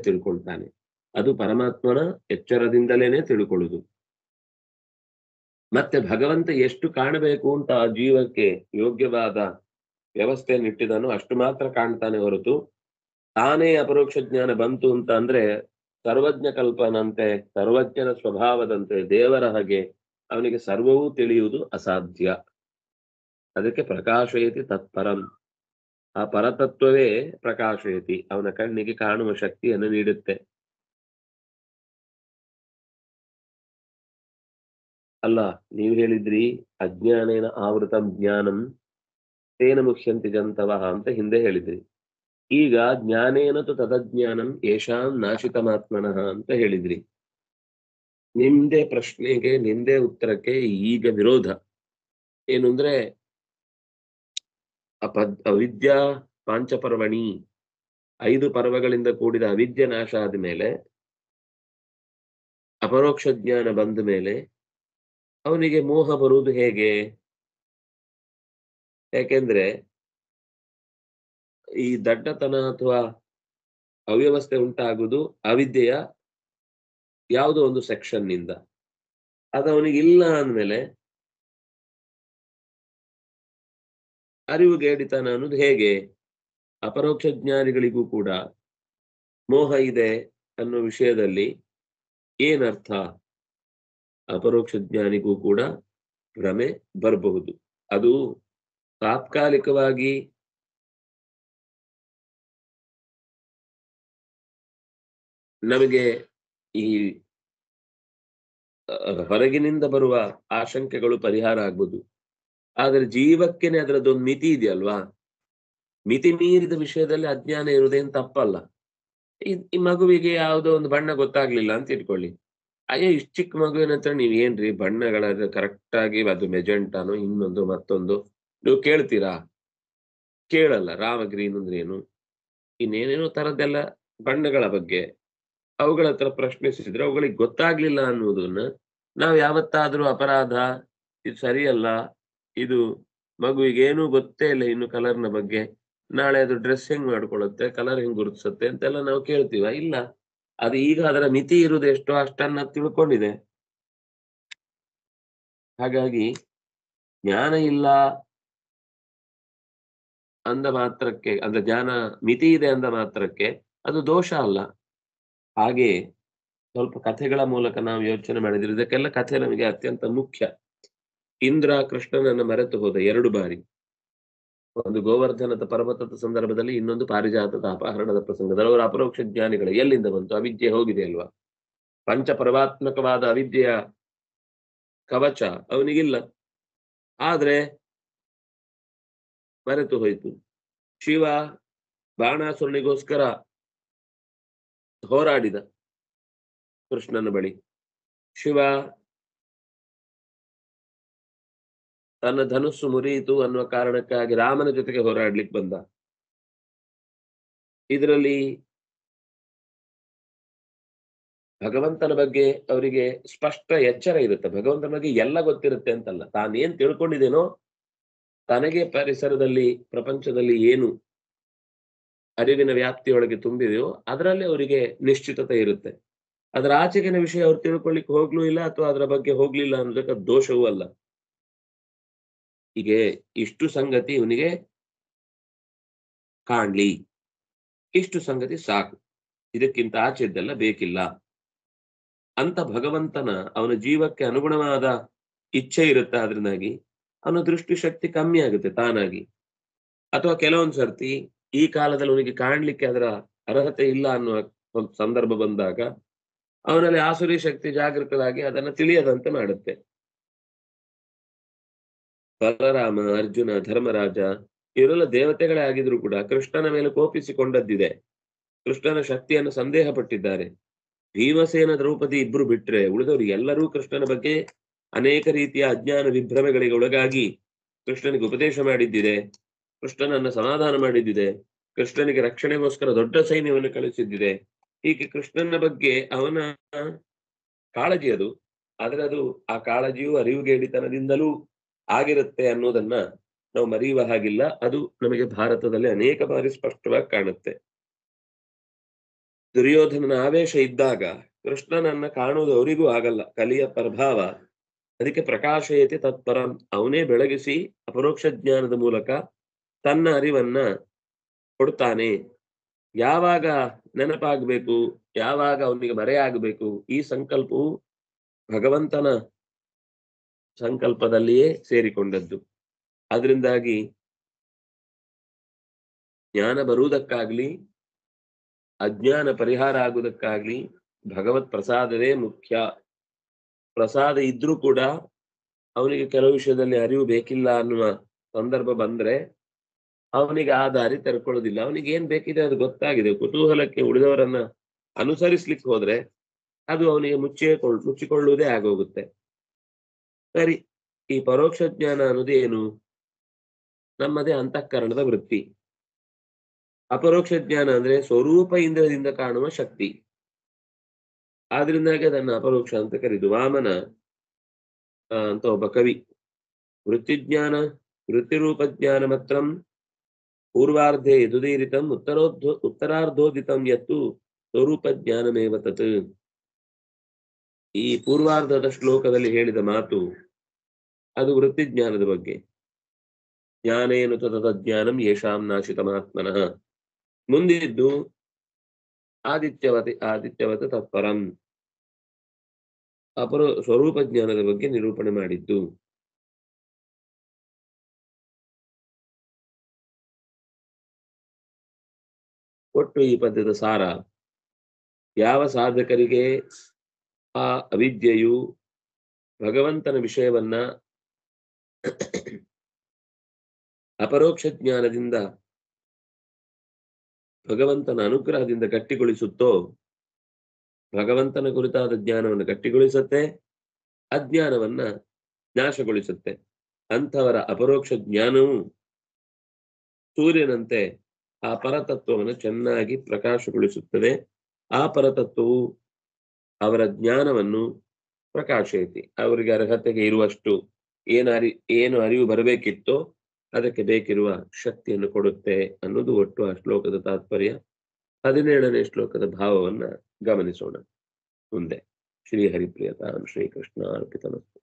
ತಿಳ್ಕೊಳ್ತಾನೆ. ಅದು ಪರಮಾತ್ಮನ ಎಚ್ಚರದಿಂದಲೇನೆ ತಿಳ್ಕೊಳ್ಳುದು. ಮತ್ತೆ ಭಗವಂತ ಎಷ್ಟು ಕಾಣಬೇಕು ಅಂತ ಆ ಜೀವಕ್ಕೆ ಯೋಗ್ಯವಾದ ವ್ಯವಸ್ಥೆಯನ್ನು ಇಟ್ಟಿದನು ಅಷ್ಟು ಮಾತ್ರ ಕಾಣ್ತಾನೆ ಹೊರತು, ತಾನೇ ಅಪರೋಕ್ಷ ಜ್ಞಾನ ಬಂತು ಅಂತ ಅಂದ್ರೆ ಸರ್ವಜ್ಞ ಕಲ್ಪನಂತೆ, ಸರ್ವಜ್ಞನ ಸ್ವಭಾವದಂತೆ, ದೇವರ ಹಾಗೆ ಅವನಿಗೆ ಸರ್ವವೂ ತಿಳಿಯುವುದು ಅಸಾಧ್ಯ. ಅದಕ್ಕೆ ಪ್ರಕಾಶಯತಿ ತತ್ಪರಂ. ಆ ಪರತತ್ವವೇ ಪ್ರಕಾಶಯತಿ, ಅವನ ಕಣ್ಣಿಗೆ ಕಾಣುವ ಶಕ್ತಿಯನ್ನು ನೀಡುತ್ತೆ. ಅಲ್ಲ, ನೀವು ಹೇಳಿದ್ರಿ ಅಜ್ಞಾನೇನ ಆವೃತಂ ಜ್ಞಾನಂ ತೇನ ಮುಖ್ಯಂತಿ ಜಂತವಃ ಅಂತ ಹಿಂದೆ ಹೇಳಿದ್ರಿ. ಈಗ ಜ್ಞಾನೇನ ತು ತದಜ್ಞಾನಂ ಯೇಷಾಂ ನಾಶಿತಮಾತ್ಮನಃ ಅಂತ ಹೇಳಿದ್ರಿ. ನಿಮ್ದೇ ಪ್ರಶ್ನೆಗೆ, ನಿಮ್ದೇ ಉತ್ತರಕ್ಕೆ ಈಗ ವಿರೋಧ ಏನು ಅಂದ್ರೆ, ಅವಿದ್ಯಾ ಪಾಂಚಪರ್ವಣಿ, 5 ಪರ್ವಗಳಿಂದ ಕೂಡಿದ ಅವಿದ್ಯೆ ನಾಶ ಆದ್ಮೇಲೆ, ಅಪರೋಕ್ಷ ಜ್ಞಾನ ಬಂದ ಮೇಲೆ ಅವನಿಗೆ ಮೋಹ ಬರುವುದು ಹೇಗೆ? ಯಾಕೆಂದ್ರೆ ಈ ದಡ್ಡತನ ಅಥವಾ ಅವ್ಯವಸ್ಥೆ ಉಂಟಾಗುವುದು ಅವಿದ್ಯೆಯ ಯಾವುದೋ ಒಂದು ಸೆಕ್ಷನ್ ನಿಂದ. ಅದು ಅವನಿಗೆ ಇಲ್ಲ ಅಂದ್ಮೇಲೆ ಅರಿವುಗೇಡಿತನ ಅನ್ನೋದು ಹೇಗೆ? ಅಪರೋಕ್ಷ ಜ್ಞಾನಿಗಳಿಗೂ ಕೂಡ ಮೋಹ ಇದೆ ಅನ್ನೋ ವಿಷಯದಲ್ಲಿ ಏನರ್ಥ? ಅಪರೋಕ್ಷ ಜ್ಞಾನಿಗೂ ಕೂಡ ಭ್ರಮೆ ಬರಬಹುದು. ಅದು ತಾತ್ಕಾಲಿಕವಾಗಿ ನಮಗೆ ಈ ಹೊರಗಿನಿಂದ ಬರುವ ಆಶಂಕೆಗಳು ಪರಿಹಾರ ಆಗ್ಬೋದು. ಆದ್ರೆ ಜೀವಕ್ಕೇನೆ ಅದರದ್ದೊಂದು ಮಿತಿ ಇದೆಯಲ್ವಾ? ಮಿತಿ ಮೀರಿದ ವಿಷಯದಲ್ಲಿ ಅಜ್ಞಾನ ಇರುವುದೇನು ತಪ್ಪಲ್ಲ. ಈ ಮಗುವಿಗೆ ಯಾವುದೋ ಒಂದು ಬಣ್ಣ ಗೊತ್ತಾಗ್ಲಿಲ್ಲ ಅಂತ ಇಟ್ಕೊಳ್ಳಿ. ಅಯ್ಯೋ, ಇಷ್ಟು ಚಿಕ್ಕ ಮಗುವಿನ ಹತ್ರ ನೀವ್ ಏನ್ರಿ ಬಣ್ಣಗಳ ಕರೆಕ್ಟ್ ಆಗಿ ಅದು ಮೆಜೆಂಟಾನೋ ಇನ್ನೊಂದು ಮತ್ತೊಂದು ನೀವು ಕೇಳ್ತೀರಾ? ಕೇಳಲ್ಲ. ರಾಮ ಗ್ರೀನ್ ಅಂದ್ರೆ ಏನು, ಇನ್ನೇನೇನೋ ತರದ್ದೆಲ್ಲ ಬಣ್ಣಗಳ ಬಗ್ಗೆ ಅವುಗಳ ಹತ್ರ ಪ್ರಶ್ನಿಸಿದ್ರೆ ಅವುಗಳಿಗೆ ಗೊತ್ತಾಗ್ಲಿಲ್ಲ ಅನ್ನುವುದನ್ನ ನಾವ್ ಯಾವತ್ತಾದ್ರೂ ಅಪರಾಧ, ಇದು ಸರಿಯಲ್ಲ, ಇದು ಮಗುವಿಗೆ ಏನೂ ಗೊತ್ತೇ ಇಲ್ಲ ಇನ್ನು ಕಲರ್‌ನ ಬಗ್ಗೆ, ನಾಳೆ ಅದು ಡ್ರೆಸ್ ಹೆಂಗ್ ಮಾಡ್ಕೊಳ್ಳುತ್ತೆ, ಕಲರ್ ಹೆಂಗ್ ಗುರುತಿಸುತ್ತೆ ಅಂತೆಲ್ಲ ನಾವು ಕೇಳ್ತೀವ? ಇಲ್ಲ. ಅದು ಈಗ ಅದರ ಮಿತಿ ಇರುವುದು ಎಷ್ಟೋ ಅಷ್ಟನ್ನ ತಿಳ್ಕೊಂಡಿದೆ. ಹಾಗಾಗಿ ಜ್ಞಾನ ಇಲ್ಲ ಅಂದ ಮಾತ್ರಕ್ಕೆ, ಅಂದ್ರೆ ಜ್ಞಾನ ಮಿತಿ ಇದೆ ಅಂದ ಮಾತ್ರಕ್ಕೆ ಅದು ದೋಷ ಅಲ್ಲ. ಹಾಗೆ ಸ್ವಲ್ಪ ಕಥೆಗಳ ಮೂಲಕ ನಾವು ಯೋಚನೆ ಮಾಡಿದ್ರೆ, ಇದಕ್ಕೆಲ್ಲ ಕಥೆ ನಮಗೆ ಅತ್ಯಂತ ಮುಖ್ಯ. ಇಂದ್ರ ಕೃಷ್ಣನನ್ನ ಮರೆತು ಹೋದ 2 ಬಾರಿ. ಒಂದು ಗೋವರ್ಧನದ ಪರ್ವತದ ಸಂದರ್ಭದಲ್ಲಿ, ಇನ್ನೊಂದು ಪಾರಿಜಾತದ ಅಪಹರಣದ ಪ್ರಸಂಗದಲ್ಲಿ. ಅವರು ಅಪರೋಕ್ಷ ಜ್ಞಾನಿಗಳು. ಎಲ್ಲಿಂದ ಬಂತು? ಅವಿದ್ಯೆ ಹೋಗಿದೆ ಅಲ್ವಾ? ಪಂಚಪರ್ವಾತ್ಮಕವಾದ ಅವಿದ್ಯೆಯ ಕವಚ ಅವನಿಗಿಲ್ಲ. ಆದ್ರೆ ಮರೆತು ಹೋಯಿತು. ಶಿವ ಬಾಣಾಸುರನಿಗೋಸ್ಕರ ಹೋರಾಡಿದ ಕೃಷ್ಣನ ಬಳಿ. ಶಿವ ತನ್ನ ಧನುಸ್ಸು ಮುರಿಯಿತು ಅನ್ನುವ ಕಾರಣಕ್ಕಾಗಿ ರಾಮನ ಜೊತೆಗೆ ಹೋರಾಡ್ಲಿಕ್ಕೆ ಬಂದ. ಇದರಲ್ಲಿ ಭಗವಂತನ ಬಗ್ಗೆ ಅವರಿಗೆ ಸ್ಪಷ್ಟ ಎಚ್ಚರ ಇರುತ್ತೆ. ಭಗವಂತನ ಬಗ್ಗೆ ಎಲ್ಲ ಗೊತ್ತಿರುತ್ತೆ ಅಂತಲ್ಲ. ತಾನೇನ್ ತಿಳ್ಕೊಂಡಿದ್ದೇನೋ, ತನಗೆ ಪರಿಸರದಲ್ಲಿ, ಪ್ರಪಂಚದಲ್ಲಿ ಏನು ಅರಿವಿನ ವ್ಯಾಪ್ತಿಯೊಳಗೆ ತುಂಬಿದೆಯೋ ಅದರಲ್ಲಿ ಅವರಿಗೆ ನಿಶ್ಚಿತತೆ ಇರುತ್ತೆ. ಅದರ ಆಚೆಗಿನ ವಿಷಯ ಅವ್ರು ತಿಳ್ಕೊಳ್ಳಿಕ್ಕೆ ಹೋಗ್ಲೂ ಇಲ್ಲ ಅಥವಾ ಅದರ ಬಗ್ಗೆ ಹೋಗ್ಲಿಲ್ಲ ಅನ್ನೋದಕ್ಕೆ ದೋಷವೂ ಅಲ್ಲ. ಹೀಗೆ ಇಷ್ಟು ಸಂಗತಿ ಇವನಿಗೆ ಕಾಣ್ಲಿ, ಇಷ್ಟು ಸಂಗತಿ ಸಾಕು, ಇದಕ್ಕಿಂತ ಆಚೆದ್ದೆಲ್ಲ ಬೇಕಿಲ್ಲ ಅಂತ ಭಗವಂತನ ಅವನ ಜೀವಕ್ಕೆ ಅನುಗುಣವಾದ ಇಚ್ಛೆ ಇರುತ್ತೆ. ಅದರಿಂದಾಗಿ ಅವನ ದೃಷ್ಟಿ ಶಕ್ತಿ ಕಮ್ಮಿ ಆಗುತ್ತೆ ತಾನಾಗಿ. ಅಥವಾ ಕೆಲವೊಂದು ಸರ್ತಿ ಈ ಕಾಲದಲ್ಲಿ ಅವನಿಗೆ ಕಾಣ್ಲಿಕ್ಕೆ ಅದರ ಅರ್ಹತೆ ಇಲ್ಲ ಅನ್ನುವ ಒಂದು ಸಂದರ್ಭ ಬಂದಾಗ ಅವನಲ್ಲಿ ಆಸುರಿ ಶಕ್ತಿ ಜಾಗೃತರಾಗಿ ಅದನ್ನು ತಿಳಿಯದಂತೆ ಮಾಡುತ್ತೆ. ಬಲರಾಮ, ಅರ್ಜುನ, ಧರ್ಮರಾಜ ಇವರೆಲ್ಲ ದೇವತೆಗಳೇ ಆಗಿದ್ರು ಕೂಡ ಕೃಷ್ಣನ ಮೇಲೆ ಕೋಪಿಸಿಕೊಂಡದ್ದಿದೆ. ಕೃಷ್ಣನ ಶಕ್ತಿಯನ್ನು ಸಂದೇಹ ಪಟ್ಟಿದ್ದಾರೆ. ಭೀಮಸೇನ, ದ್ರೌಪದಿ ಇಬ್ರು ಬಿಟ್ರೆ ಉಳಿದವರು ಎಲ್ಲರೂ ಕೃಷ್ಣನ ಬಗ್ಗೆ ಅನೇಕ ರೀತಿಯ ಅಜ್ಞಾನ ವಿಭ್ರಮೆಗಳಿಗೆ ಒಳಗಾಗಿ ಕೃಷ್ಣನಿಗೆ ಉಪದೇಶ ಮಾಡಿದ್ದಿದೆ, ಕೃಷ್ಣನನ್ನ ಸಮಾಧಾನ ಮಾಡಿದ್ದಿದೆ, ಕೃಷ್ಣನಿಗೆ ರಕ್ಷಣೆಗೋಸ್ಕರ ದೊಡ್ಡ ಸೈನ್ಯವನ್ನು ಕಳಿಸಿದ್ದಿದೆ. ಹೀಗೆ ಕೃಷ್ಣನ ಬಗ್ಗೆ ಅವನ ಕಾಳಜಿ ಅದು. ಆದ್ರೆ ಅದು ಆ ಕಾಳಜಿಯು ಅರಿವುಗೇಡಿತನದಿಂದಲೂ ಆಗಿರುತ್ತೆ ಅನ್ನೋದನ್ನ ನಾವು ಮರೆಯುವ ಹಾಗಿಲ್ಲ. ಅದು ನಮಗೆ ಭಾರತದಲ್ಲಿ ಅನೇಕ ಬಾರಿ ಸ್ಪಷ್ಟವಾಗಿ ಕಾಣುತ್ತೆ. ದುರ್ಯೋಧನನ ಆವೇಶ ಇದ್ದಾಗ ಕೃಷ್ಣನನ್ನ ಕಾಣುವುದು ಅವರಿಗೂ ಆಗಲ್ಲ, ಕಲಿಯ ಪ್ರಭಾವ. ಅದಕ್ಕೆ ಪ್ರಕಾಶಯತಿ ತತ್ಪರಂ, ಅವನೇ ಬೆಳಗಿಸಿ ಅಪರೋಕ್ಷ ಜ್ಞಾನದ ಮೂಲಕ ತನ್ನ ಅರಿವನ್ನ ಕೊಡ್ತಾನೆ. ಯಾವಾಗ ನೆನಪಾಗಬೇಕು, ಯಾವಾಗ ಅವನಿಗೆ ಮರೆಯಾಗಬೇಕು, ಈ ಸಂಕಲ್ಪವು ಭಗವಂತನ ಸಂಕಲ್ಪದಲ್ಲಿಯೇ ಸೇರಿಕೊಂಡದ್ದು. ಅದರಿಂದಾಗಿ ಜ್ಞಾನ ಬರುವುದಕ್ಕಾಗ್ಲಿ ಅಜ್ಞಾನ ಪರಿಹಾರ ಆಗುವುದಕ್ಕಾಗ್ಲಿ ಭಗವತ್ ಪ್ರಸಾದವೇ ಮುಖ್ಯ. ಪ್ರಸಾದ ಇದ್ರೂ ಕೂಡ ಅವನಿಗೆ ಕೆಲವು ವಿಷಯದಲ್ಲಿ ಅರಿವು ಬೇಕಿಲ್ಲ ಅನ್ನುವ ಸಂದರ್ಭ ಬಂದ್ರೆ ಅವನಿಗೆ ಆ ದಾರಿ ತೆರ್ಕೊಳ್ಳೋದಿಲ್ಲ. ಅವನಿಗೆ ಏನ್ ಬೇಕಿದೆ ಅದು ಗೊತ್ತಾಗಿದೆ. ಕುತೂಹಲಕ್ಕೆ ಉಳಿದವರನ್ನ ಅನುಸರಿಸ್ಲಿಕ್ಕೆ ಹೋದ್ರೆ ಅದು ಅವನಿಗೆ ಮುಚ್ಚಿಕೊಳ್ಳುವುದೇ ಆಗೋಗುತ್ತೆ. ಸರಿ, ಈ ಪರೋಕ್ಷ ಜ್ಞಾನ ಅನ್ನೋದು ಏನು? ನಮ್ಮದೇ ಅಂತಃಕರಣದ ವೃತ್ತಿ. ಅಪರೋಕ್ಷ ಜ್ಞಾನ ಅಂದ್ರೆ ಸ್ವರೂಪ ಇಂದ್ರದಿಂದ ಕಾಣುವ ಶಕ್ತಿ. ಆದ್ರಿಂದಾಗಿ ಅದನ್ನ ಅಪರೋಕ್ಷ ಅಂತ ಕರೀದು. ವಾಮನ ಅಂತ ಒಬ್ಬ ಕವಿ, ವೃತ್ತಿಜ್ಞಾನ ವೃತ್ತಿರೂಪ ಜ್ಞಾನ ಮಾತ್ರಂ ಪೂರ್ವಾರ್ಧೆ ಯದುದೀರಿತಂ ಉತ್ತರಾರ್ಧೋದಿತಂ ಯತ್ತು ಸ್ವರೂಪ ಜ್ಞಾನಮೇವ ತತ್. ಈ ಪೂರ್ವಾರ್ಧದ ಶ್ಲೋಕದಲ್ಲಿ ಹೇಳಿದ ಮಾತು ಅದು ವೃತ್ತಿಜ್ಞಾನದ ಬಗ್ಗೆ. ಜ್ಞಾನೇನು ತದಜ್ಞಾನಂ ಯೇಷಾಂ ನಾಶಿತಮಾತ್ಮನಃ. ಮುಂದಿದ್ದು ಆದಿತ್ಯವತ ತತ್ಪರಂ, ಸ್ವರೂಪ ಜ್ಞಾನದ ಬಗ್ಗೆ ನಿರೂಪಣೆ ಮಾಡಿದ್ದು. ಒಟ್ಟು ಈ ಪದ್ಯದ ಸಾರ, ಯಾವ ಸಾಧಕರಿಗೆ ಆ ಅವಿದ್ಯೆಯು ಭಗವಂತನ ವಿಷಯವನ್ನ ಅಪರೋಕ್ಷ ಜ್ಞಾನದಿಂದ ಭಗವಂತನ ಅನುಗ್ರಹದಿಂದ ಗಟ್ಟಿಗೊಳಿಸುತ್ತೋ, ಭಗವಂತನ ಕುರಿತಾದ ಜ್ಞಾನವನ್ನು ಗಟ್ಟಿಗೊಳಿಸುತ್ತೆ, ಅಜ್ಞಾನವನ್ನ ನಾಶಗೊಳಿಸುತ್ತೆ. ಅಂಥವರ ಅಪರೋಕ್ಷ ಜ್ಞಾನವು ಸೂರ್ಯನಂತೆ ಆ ಪರತತ್ವವನ್ನು ಚೆನ್ನಾಗಿ ಪ್ರಕಾಶಗೊಳಿಸುತ್ತದೆ. ಆ ಪರತತ್ವವು ಅವರ ಜ್ಞಾನವನ್ನು ಪ್ರಕಾಶಯತಿ, ಅವರಿಗೆ ಅರ್ಹತೆಗೆ ಇರುವಷ್ಟು ಏನು ಅರಿವು ಬರಬೇಕಿತ್ತೋ ಅದಕ್ಕೆ ಬೇಕಿರುವ ಶಕ್ತಿಯನ್ನು ಕೊಡುತ್ತೆ ಅನ್ನೋದು ಒಟ್ಟು ಆ ಶ್ಲೋಕದ ತಾತ್ಪರ್ಯ. 17ನೇ ಶ್ಲೋಕದ ಭಾವವನ್ನ ಗಮನಿಸೋಣ ಮುಂದೆ. ಶ್ರೀ ಹರಿಪ್ರಿಯತಾಂ ಶ್ರೀಕೃಷ್ಣ ಅರ್ಪಿತಮಸ್ತು.